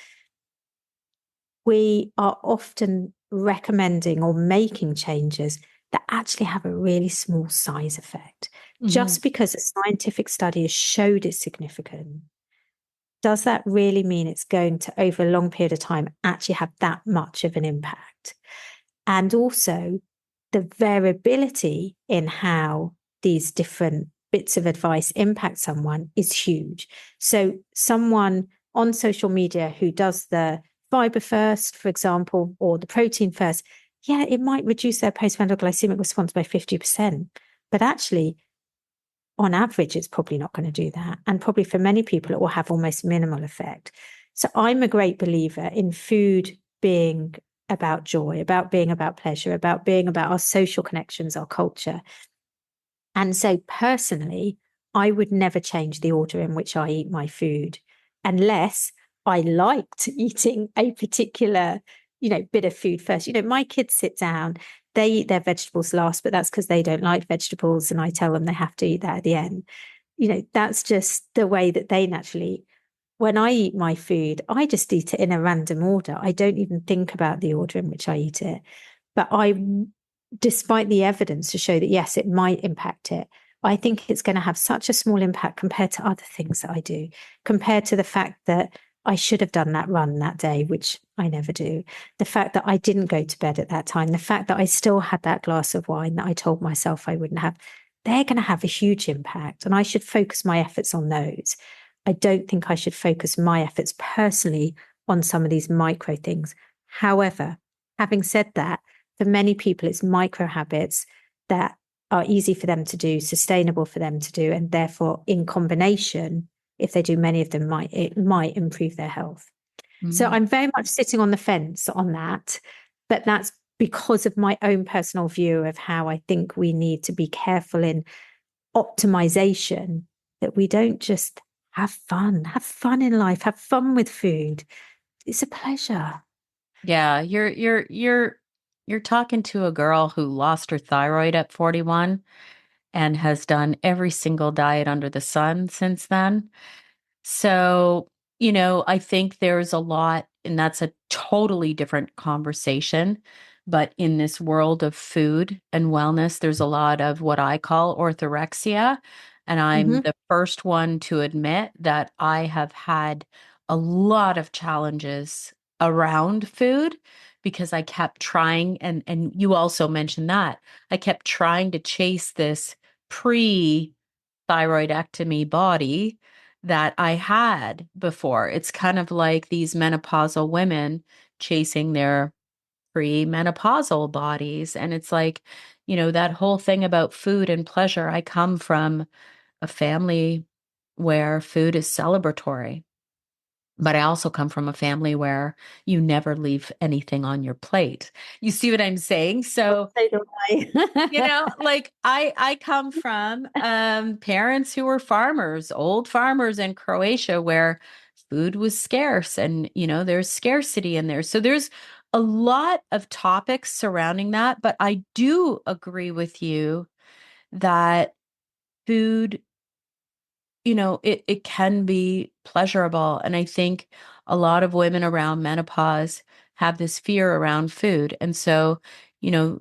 we are often recommending or making changes that actually have a really small size effect. Mm-hmm. Just because a scientific study has showed it's significant, does that really mean it's going to, over a long period of time, actually have that much of an impact? And also, the variability in how these different bits of advice impact someone is huge. So someone on social media who does the fiber first, for example, or the protein first, yeah, it might reduce their postprandial glycemic response by 50%. But actually, on average, it's probably not going to do that. And probably for many people, it will have almost minimal effect. So I'm a great believer in food being about joy, about being about pleasure, about being about our social connections, our culture. And so personally, I would never change the order in which I eat my food unless I liked eating a particular, bit of food first. My kids sit down, they eat their vegetables last, but that's because they don't like vegetables. And I tell them they have to eat that at the end. That's just the way that they naturally eat. When I eat my food, I just eat it in a random order. I don't even think about the order in which I eat it. But despite the evidence to show that, yes, it might impact it, I think it's going to have such a small impact compared to other things that I do, compared to the fact that I should have done that run that day, which I never do. The fact that I didn't go to bed at that time, the fact that I still had that glass of wine that I told myself I wouldn't have, they're going to have a huge impact. And I should focus my efforts on those. I don't think I should focus my efforts personally on some of these micro things. However, having said that, for many people, it's micro habits that are easy for them to do, sustainable for them to do, and therefore, in combination, if they do many of them, it might improve their health. Mm-hmm. So I'm very much sitting on the fence on that, but that's because of my own personal view of how I think we need to be careful in optimization, that we don't just have fun in life, have fun with food. It's a pleasure. Yeah, you're talking to a girl who lost her thyroid at 41 and has done every single diet under the sun since then. So, I think there's a lot, and that's a totally different conversation But in this world of food and wellness, there's a lot of what I call orthorexia. And I'm Hmm. the first one to admit that I have had a lot of challenges around food because I kept trying, and you also mentioned that I kept trying to chase this pre-thyroidectomy body that I had before. It's kind of like these menopausal women chasing their premenopausal bodies. And it's like, that whole thing about food and pleasure. I come from a family where food is celebratory, but I also come from a family where you never leave anything on your plate. You see what I'm saying? So, So do I. like I come from parents who were farmers, old farmers in Croatia where food was scarce and there's scarcity in there. So there's a lot of topics surrounding that, but I do agree with you that food, it can be pleasurable. And I think a lot of women around menopause have this fear around food. And so,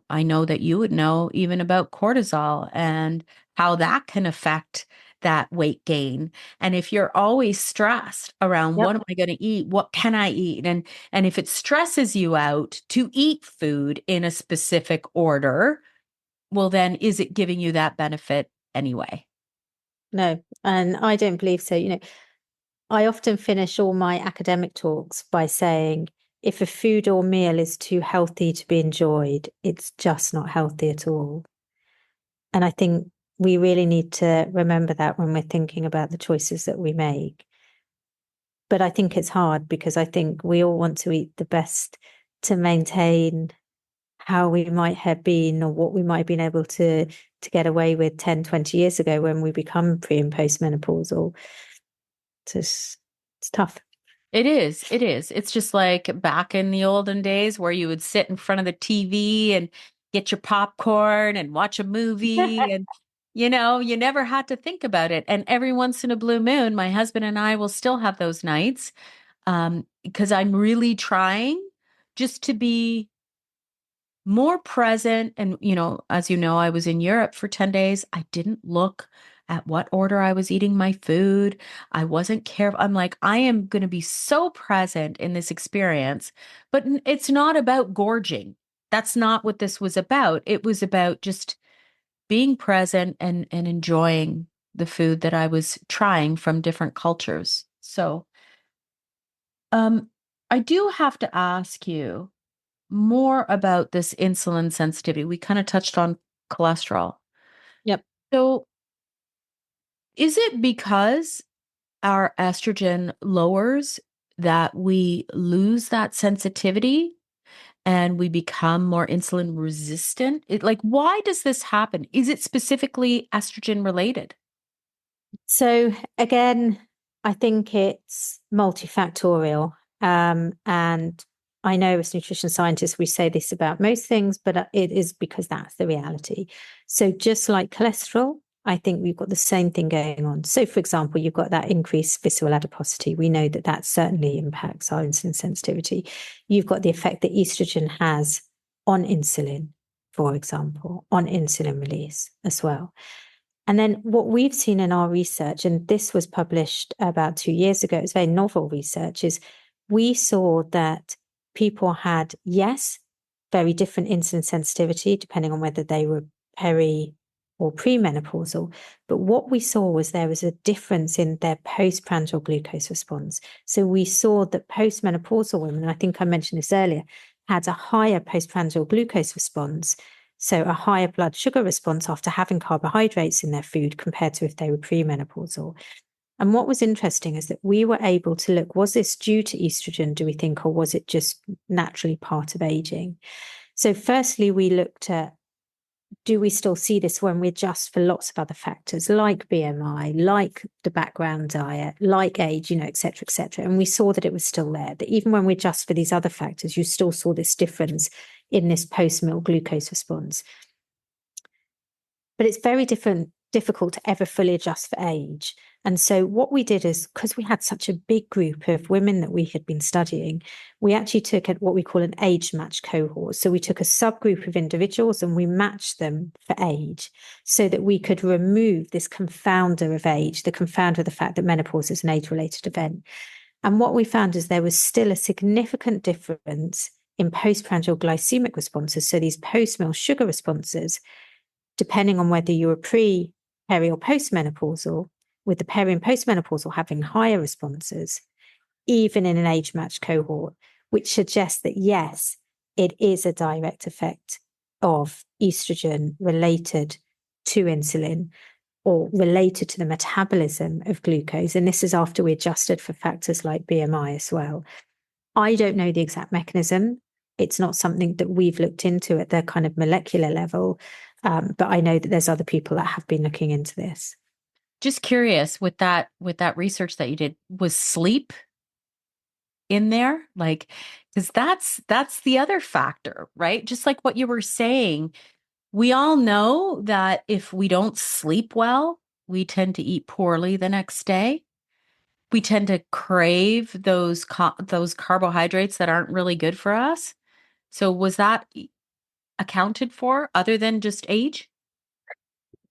I know that you would know even about cortisol and how that can affect that weight gain. And if you're always stressed around Yep. what am I going to eat? What can I eat? And if it stresses you out to eat food in a specific order, well, then is it giving you that benefit anyway? No, and I don't believe so. I often finish all my academic talks by saying, if a food or meal is too healthy to be enjoyed, it's just not healthy at all. And I think we really need to remember that when we're thinking about the choices that we make. But I think it's hard because I think we all want to eat the best to maintain how we might have been or what we might have been able to get away with 10, 20 years ago when we become pre and postmenopausal. It's tough. It is. It is. It's just like back in the olden days where you would sit in front of the TV and get your popcorn and watch a movie and you never had to think about it. And every once in a blue moon, my husband and I will still have those nights because I'm really trying just to be more present. And, as you know, I was in Europe for 10 days. I didn't look at what order I was eating my food. I wasn't careful. I'm like, I am going to be so present in this experience, but it's not about gorging. That's not what this was about. It was about just being present and enjoying the food that I was trying from different cultures. So, um, I do have to ask you more about this insulin sensitivity. We kind of touched on cholesterol. Yep. So, is it because our estrogen lowers that we lose that sensitivity and we become more insulin resistant? Why does this happen? Is it specifically estrogen related? So again, I think it's multifactorial. And I know as nutrition scientists, we say this about most things, but it is because that's the reality. So just like cholesterol, I think we've got the same thing going on. So for example, you've got that increased visceral adiposity. We know that that certainly impacts our insulin sensitivity. You've got the effect that estrogen has on insulin, for example, on insulin release as well. And then what we've seen in our research, and this was published about 2 years ago, it's very novel research, is we saw that people had, yes, very different insulin sensitivity depending on whether they were peri or premenopausal. But what we saw was there was a difference in their postprandial glucose response. So we saw that postmenopausal women, and I think I mentioned this earlier, had a higher postprandial glucose response, so a higher blood sugar response after having carbohydrates in their food compared to if they were premenopausal. And what was interesting is that we were able to look, was this due to estrogen, do we think, or was it just naturally part of aging? So firstly, we looked at, do we still see this when we adjust for lots of other factors like BMI, like the background diet, like age, et cetera, et cetera. And we saw that it was still there, that even when we adjust for these other factors, you still saw this difference in this post-meal glucose response. But it's very different difficult to ever fully adjust for age. And so what we did is, because we had such a big group of women that we had been studying, we actually took what we call an age match cohort. So we took a subgroup of individuals and we matched them for age so that we could remove this confounder of age, the confounder of the fact that menopause is an age-related event. And what we found is there was still a significant difference in postprandial glycemic responses. So these post-meal sugar responses, depending on whether you were pre, peri, or postmenopausal, with the peri and postmenopausal having higher responses, even in an age matched cohort, which suggests that yes, it is a direct effect of estrogen related to insulin or related to the metabolism of glucose. And this is after we adjusted for factors like BMI as well. I don't know the exact mechanism. It's not something that we've looked into at the kind of molecular level, but I know that there's other people that have been looking into this. Just curious, with that research that you did, was sleep in there? Like, because that's the other factor, right? Just like what you were saying, we all know that if we don't sleep well, we tend to eat poorly the next day. We tend to crave those carbohydrates that aren't really good for us. So was that accounted for other than just age?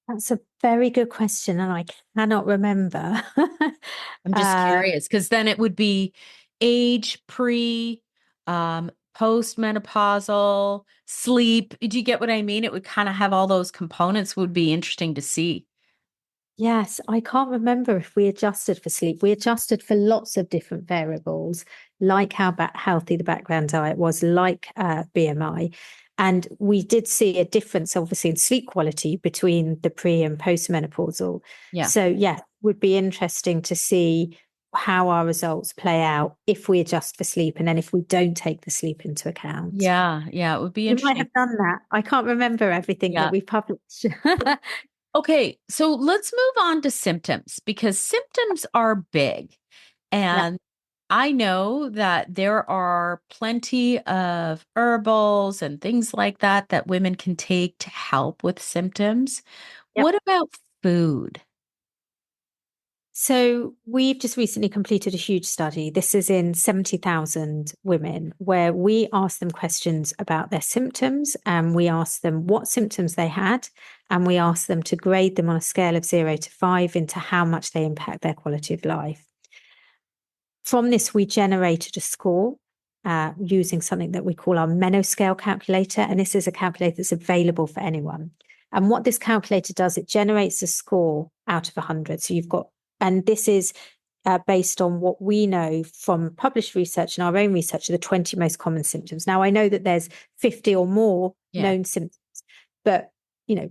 That's a very good question, and I cannot remember. I'm just curious because then it would be age, postmenopausal, sleep. Do you get what I mean? It would kind of have all those components, would be interesting to see. Yes, I can't remember if we adjusted for sleep. We adjusted for lots of different variables, like how healthy the background diet was, like BMI. And we did see a difference, obviously, in sleep quality between the pre and postmenopausal. Yeah. So, yeah, would be interesting to see how our results play out if we adjust for sleep and then if we don't take the sleep into account. Yeah. Yeah. It would be You might interesting. have done that. I can't remember everything that Yeah. we published. Okay. So let's move on to symptoms because symptoms are big. Yeah. And I know that there are plenty of herbals and things like that that women can take to help with symptoms. Yep. What about food? So we've just recently completed a huge study. This is in 70,000 women, where we asked them questions about their symptoms, and we asked them what symptoms they had, and we asked them to grade them on a scale of 0 to 5 into how much they impact their quality of life. From this, we generated a score using something that we call our Menoscale calculator. And this is a calculator that's available for anyone. And what this calculator does, it generates a score out of 100. So you've got, and this is based on what we know from published research and our own research are the 20 most common symptoms. Now, I know that there's 50 or more known symptoms, but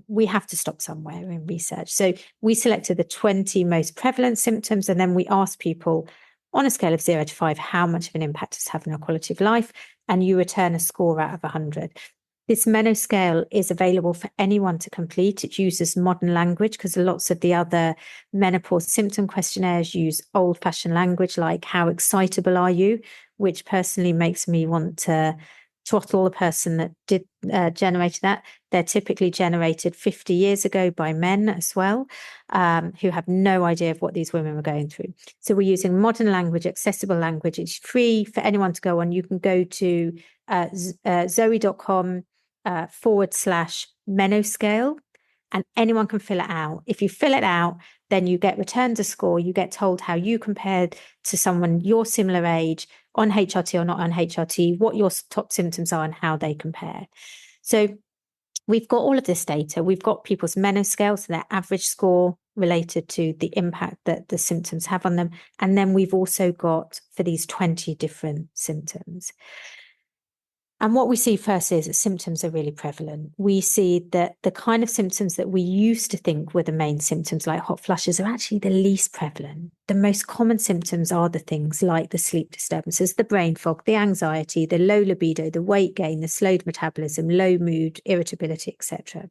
we have to stop somewhere in research. So we selected the 20 most prevalent symptoms, and then we asked people on a scale of 0 to 5, how much of an impact it's having on quality of life, and you return a score out of 100. This Menoscale is available for anyone to complete. It uses modern language because lots of the other menopause symptom questionnaires use old-fashioned language like how excitable are you, which personally makes me want to throttle the person that did generated that. They're typically generated 50 years ago by men as well, who have no idea of what these women were going through. So we're using modern language, accessible language. It's free for anyone to go on. You can go to zoe.com /Menoscale, and anyone can fill it out. If you fill it out, then you get returned a score. You get told how you compared to someone your similar age on HRT or not on HRT, what your top symptoms are and how they compare. So we've got all of this data. We've got people's Menoscale, so their average score related to the impact that the symptoms have on them. And then we've also got for these 20 different symptoms. And what we see first is that symptoms are really prevalent. We see that the kind of symptoms that we used to think were the main symptoms, like hot flushes, are actually the least prevalent. The most common symptoms are the things like the sleep disturbances, the brain fog, the anxiety, the low libido, the weight gain, the slowed metabolism, low mood, irritability, etc.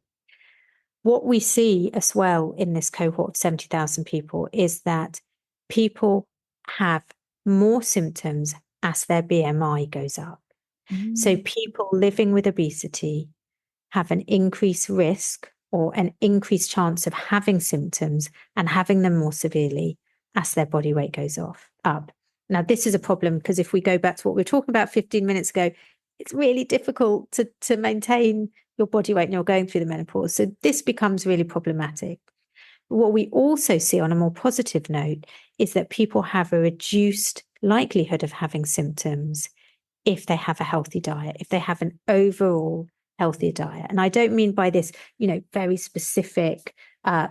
What we see as well in this cohort of 70,000 people is that people have more symptoms as their BMI goes up. So people living with obesity have an increased risk or an increased chance of having symptoms and having them more severely as their body weight goes up. Now, this is a problem because if we go back to what we were talking about 15 minutes ago, it's really difficult to maintain your body weight when you're going through the menopause. So this becomes really problematic. What we also see on a more positive note is that people have a reduced likelihood of having symptoms if they have a healthy diet, if they have an overall healthier diet. And I don't mean by this, very specific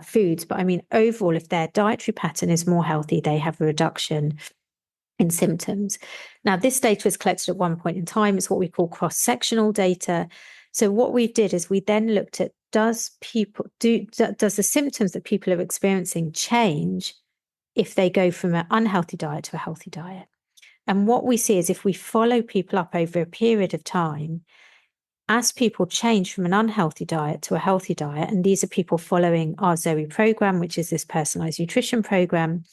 foods, but I mean overall, if their dietary pattern is more healthy, they have a reduction in symptoms. Now, this data was collected at one point in time. It's what we call cross-sectional data. So what we did is we then looked at does the symptoms that people are experiencing change if they go from an unhealthy diet to a healthy diet? And what we see is if we follow people up over a period of time, as people change from an unhealthy diet to a healthy diet, and these are people following our Zoe program, which is this personalized nutrition program,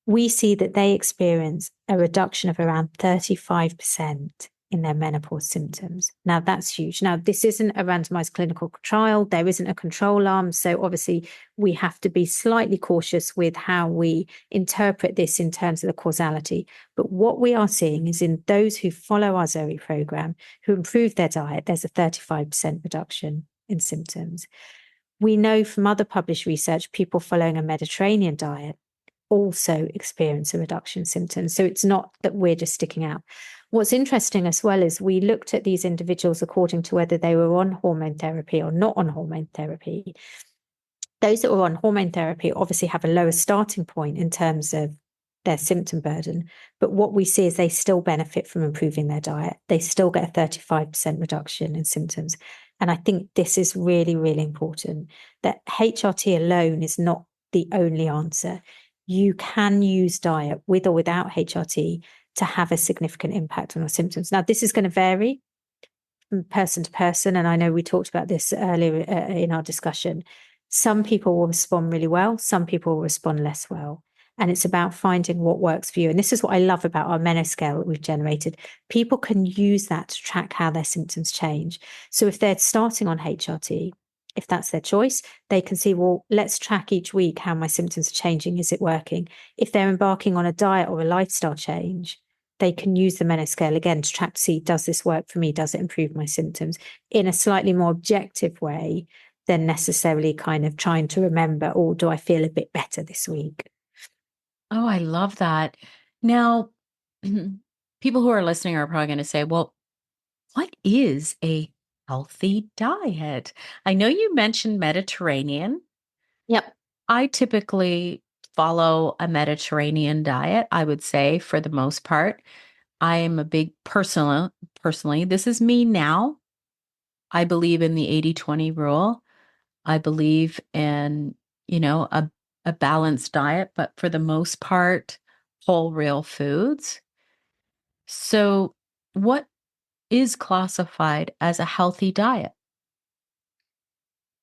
we see that they experience a reduction of around 35% in their menopause symptoms. Now, that's huge. Now, this isn't a randomized clinical trial. There isn't a control arm. So obviously, we have to be slightly cautious with how we interpret this in terms of the causality. But what we are seeing is in those who follow our Zoe program, who improve their diet, there's a 35% reduction in symptoms. We know from other published research, people following a Mediterranean diet also experience a reduction in symptoms. So it's not that we're just sticking out. What's interesting as well is we looked at these individuals according to whether they were on hormone therapy or not on hormone therapy. Those that were on hormone therapy obviously have a lower starting point in terms of their symptom burden. But what we see is they still benefit from improving their diet. They still get a 35% reduction in symptoms. And I think this is really, really important, that HRT alone is not the only answer. You can use diet with or without HRT to have a significant impact on your symptoms. Now, this is going to vary from person to person. And I know we talked about this earlier in our discussion. Some people will respond really well. Some people will respond less well. And it's about finding what works for you. And this is what I love about our Menoscale that we've generated. People can use that to track how their symptoms change. So if they're starting on HRT, if that's their choice, they can see, well, let's track each week how my symptoms are changing. Is it working? If they're embarking on a diet or a lifestyle change, they can use the Menoscale again to track to see, does this work for me? Does it improve my symptoms in a slightly more objective way than necessarily kind of trying to remember, or do I feel a bit better this week? Oh, I love that. Now, people who are listening are probably going to say, well, what is a healthy diet? I know you mentioned Mediterranean. Yep. I typically follow a Mediterranean diet, I would say, for the most part. I am a big personally, this is me now. I believe in the 80-20 rule. I believe in, a balanced diet, but for the most part, whole real foods. So, what is classified as a healthy diet?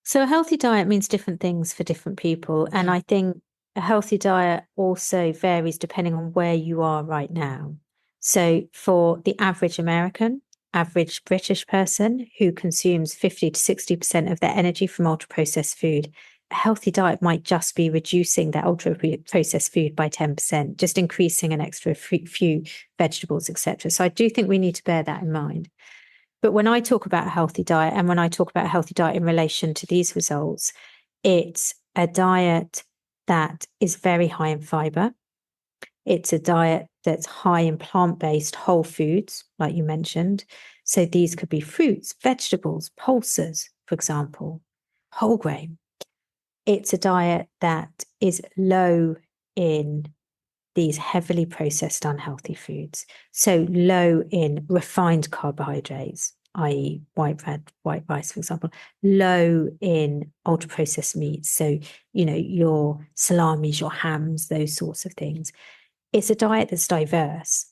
So a healthy diet means different things for different people. And I think a healthy diet also varies depending on where you are right now. So for the average American, average British person who consumes 50 to 60% of their energy from ultra-processed food, a healthy diet might just be reducing that ultra-processed food by 10%, just increasing an extra few vegetables, etc. So I do think we need to bear that in mind. But when I talk about a healthy diet, and when I talk about a healthy diet in relation to these results, it's a diet that is very high in fiber. It's a diet that's high in plant-based whole foods, like you mentioned. So these could be fruits, vegetables, pulses, for example, whole grain. It's a diet that is low in these heavily processed unhealthy foods. So low in refined carbohydrates, i.e. white bread, white rice, for example, low in ultra processed meats. So, your salamis, your hams, those sorts of things. It's a diet that's diverse.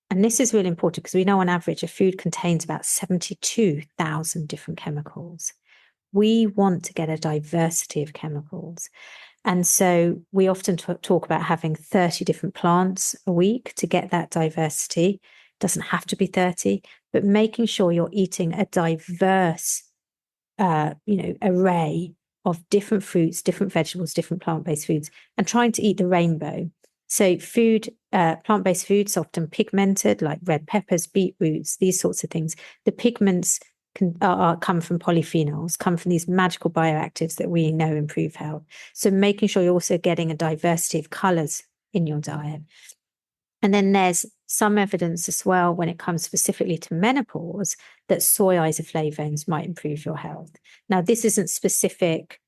And this is really important because we know on average a food contains about 72,000 different chemicals. We want to get a diversity of chemicals. And so we often talk about having 30 different plants a week to get that diversity. It doesn't have to be 30, but making sure you're eating a diverse array of different fruits, different vegetables, different plant-based foods, and trying to eat the rainbow. So plant-based foods often pigmented, like red peppers, beetroots, these sorts of things. The pigments come from polyphenols, come from these magical bioactives that we know improve health. So making sure you're also getting a diversity of colors in your diet. And then there's some evidence as well when it comes specifically to menopause that soy isoflavones might improve your health. Now, this isn't specific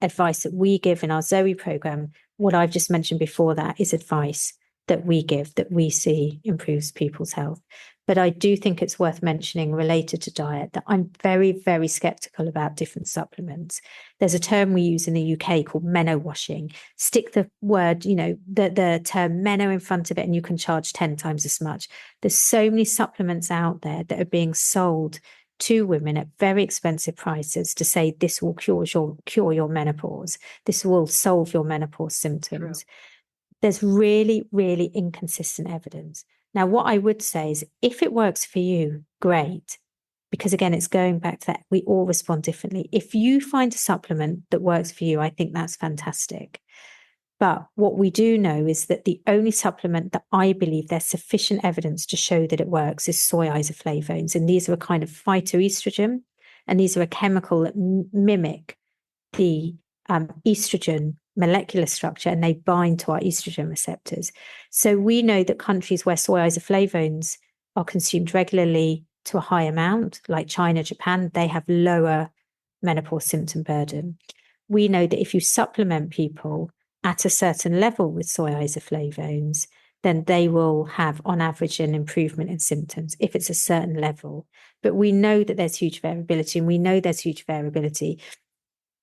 advice that we give in our Zoe program. What I've just mentioned before that is advice that we give that we see improves people's health. But I do think it's worth mentioning related to diet that I'm very, very skeptical about different supplements. There's a term we use in the UK called meno washing. Stick the word, the term meno in front of it and you can charge 10 times as much. There's so many supplements out there that are being sold to women at very expensive prices to say this will cure your menopause. This will solve your menopause symptoms. True. There's really, really inconsistent evidence. Now, what I would say is if it works for you, great. Because again, it's going back to that, we all respond differently. If you find a supplement that works for you, I think that's fantastic. But what we do know is that the only supplement that I believe there's sufficient evidence to show that it works is soy isoflavones. And these are a kind of phytoestrogen. And these are a chemical that mimic the estrogen molecular structure, and they bind to our estrogen receptors. So we know that countries where soy isoflavones are consumed regularly to a high amount, like China, Japan, they have lower menopause symptom burden. We know that if you supplement people at a certain level with soy isoflavones, then they will have, on average, an improvement in symptoms if it's a certain level. But we know that there's huge variability, and we know there's huge variability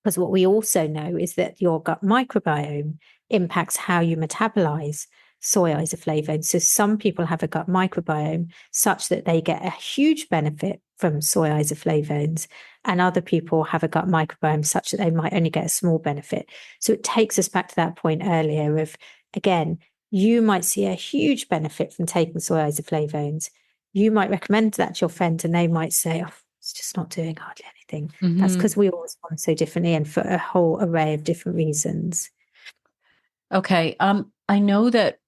because what we also know is that your gut microbiome impacts how you metabolize soy isoflavones. So some people have a gut microbiome such that they get a huge benefit from soy isoflavones, and other people have a gut microbiome such that they might only get a small benefit. So it takes us back to that point earlier of, again, you might see a huge benefit from taking soy isoflavones. You might recommend that to your friend and they might say, oh, it's just not doing hardly anything. Mm-hmm. That's because we all respond so differently and for a whole array of different reasons. Okay. I know that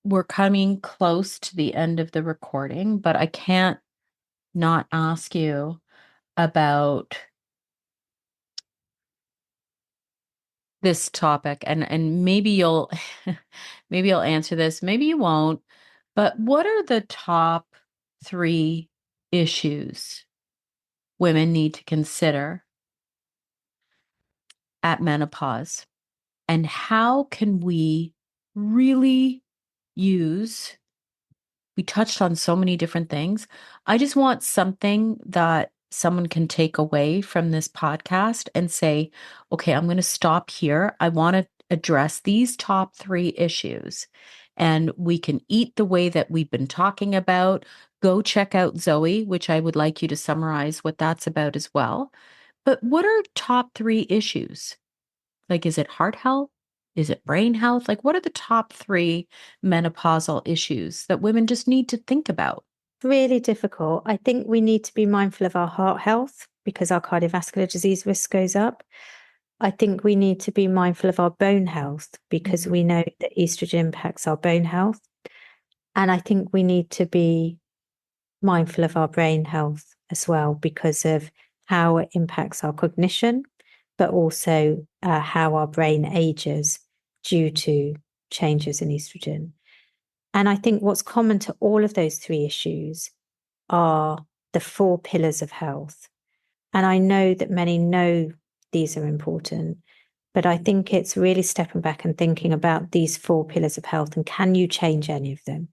we're coming close to the end of the recording, but I can't not ask you about this topic, and maybe you'll answer this, maybe you won't, but what are the top 3 issues women need to consider at menopause, and how can we really use, we touched on so many different things. I just want something that someone can take away from this podcast and say, okay, I'm going to stop here. I want to address these top 3 issues, and we can eat the way that we've been talking about. Go check out Zoe, which I would like you to summarize what that's about as well. But what are top 3 issues? Like, is it heart health? Is it brain health? Like, what are the top 3 menopausal issues that women just need to think about? Really difficult. I think we need to be mindful of our heart health because our cardiovascular disease risk goes up. I think we need to be mindful of our bone health because we know that estrogen impacts our bone health. And I think we need to be mindful of our brain health as well because of how it impacts our cognition, but also how our brain ages due to changes in estrogen. And I think what's common to all of those 3 issues are the 4 pillars of health. And I know that many know these are important, but I think it's really stepping back and thinking about these 4 pillars of health and can you change any of them?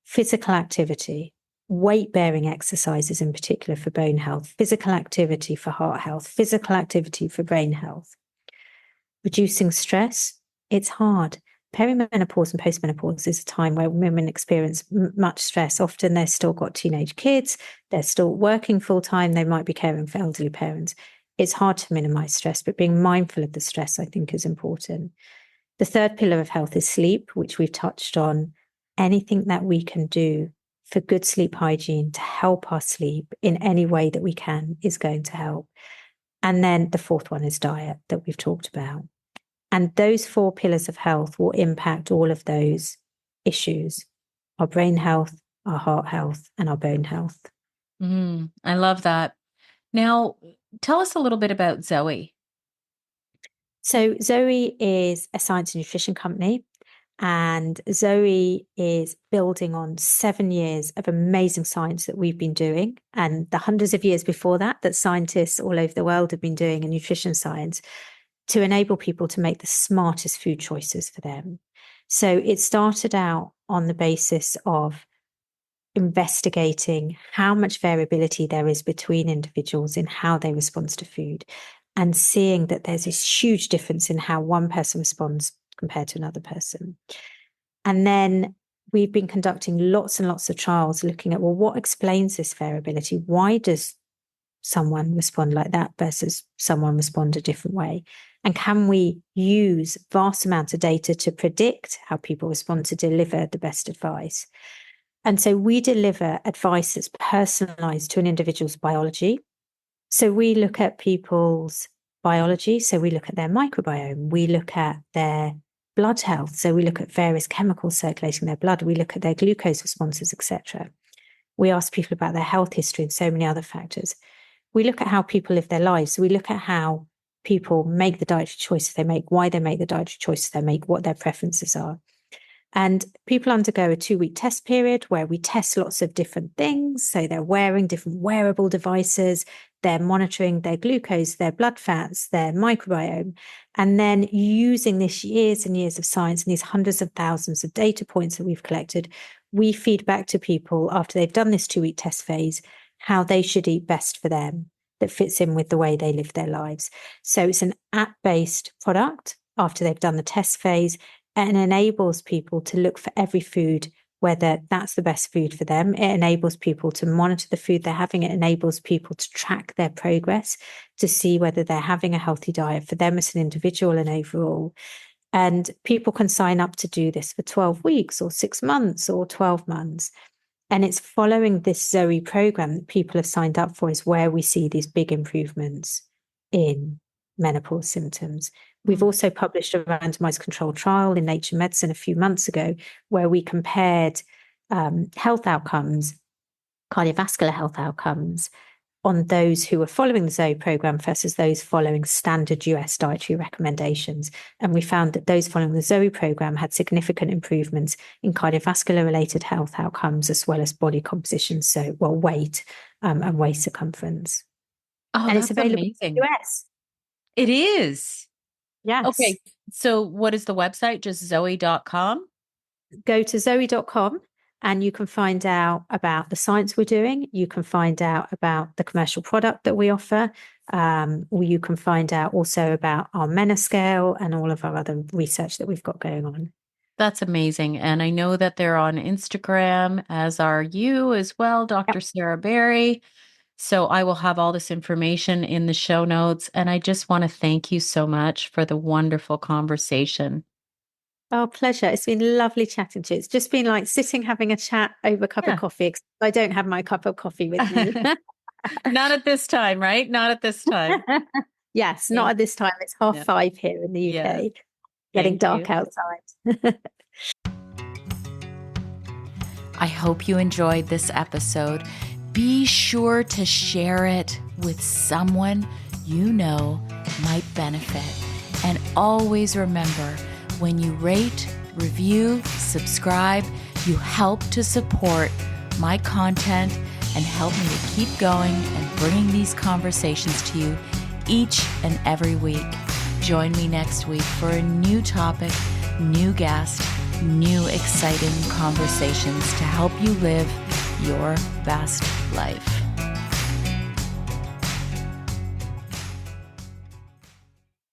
Physical activity, weight-bearing exercises in particular for bone health, physical activity for heart health, physical activity for brain health. Reducing stress, it's hard. Perimenopause and postmenopause is a time where women experience much stress. Often they've still got teenage kids, they're still working full-time, they might be caring for elderly parents. It's hard to minimize stress, but being mindful of the stress, I think, is important. The 3rd pillar of health is sleep, which we've touched on. Anything that we can do for good sleep hygiene to help our sleep in any way that we can is going to help. And then the fourth one is diet that we've talked about. And those 4 pillars of health will impact all of those issues: our brain health, our heart health, and our bone health. I love that. Now, tell us a little bit about Zoe. So Zoe is a science and nutrition company, and Zoe is building on 7 years of amazing science that we've been doing, and the hundreds of years before that scientists all over the world have been doing in nutrition science, to enable people to make the smartest food choices for them. So it started out on the basis of investigating how much variability there is between individuals in how they respond to food, and seeing that there's this huge difference in how one person responds compared to another person. And then we've been conducting lots and lots of trials looking at, well, what explains this variability? Why does someone respond like that versus someone respond a different way? And can we use vast amounts of data to predict how people respond to deliver the best advice? And so we deliver advice that's personalized to an individual's biology. So we look at people's biology. So we look at their microbiome. We look at their blood health. So we look at various chemicals circulating in their blood. We look at their glucose responses, etc. We ask people about their health history and so many other factors. We look at how people live their lives. So we look at how people make the dietary choices they make, why they make the dietary choices they make, what their preferences are. And people undergo a 2-week test period where we test lots of different things. So they're wearing different wearable devices, they're monitoring their glucose, their blood fats, their microbiome, and then using this years and years of science and these hundreds of thousands of data points that we've collected, we feed back to people after they've done this 2-week test phase how they should eat best for them that fits in with the way they live their lives. So it's an app-based product after they've done the test phase, and enables people to look for every food, whether that's the best food for them. It enables people to monitor the food they're having. It enables people to track their progress, to see whether they're having a healthy diet for them as an individual and overall. And people can sign up to do this for 12 weeks or 6 months or 12 months. And it's following this Zoe program that people have signed up for is where we see these big improvements in menopause symptoms. We've also published a randomized controlled trial in Nature Medicine a few months ago where we compared health outcomes, cardiovascular health outcomes, on those who were following the Zoe program versus those following standard US dietary recommendations. And we found that those following the Zoe program had significant improvements in cardiovascular related health outcomes, as well as body composition, so weight and waist circumference. Oh, and that's it's available amazing. in the US. It is. Yes. Okay. So what is the website? Just zoe.com? Go to zoe.com and you can find out about the science we're doing. You can find out about the commercial product that we offer. Or you can find out also about our menoscale and all of our other research that we've got going on. That's amazing. And I know that they're on Instagram, as are you as well, Dr. Yep. Sarah Berry. So I will have all this information in the show notes. And I just want to thank you so much for the wonderful conversation. Oh, pleasure. It's been lovely chatting to you. It's just been like sitting, having a chat over a cup of coffee. I don't have my cup of coffee with me. Not at this time, right? Not at this time. Yes, not at this time. It's 5:30 here in the UK. Yeah. Getting dark outside. I hope you enjoyed this episode. Be sure to share it with someone you know might benefit. And always remember, when you rate, review, subscribe, you help to support my content and help me to keep going and bringing these conversations to you each and every week. Join me next week for a new topic, new guest, new exciting conversations to help you live your best life.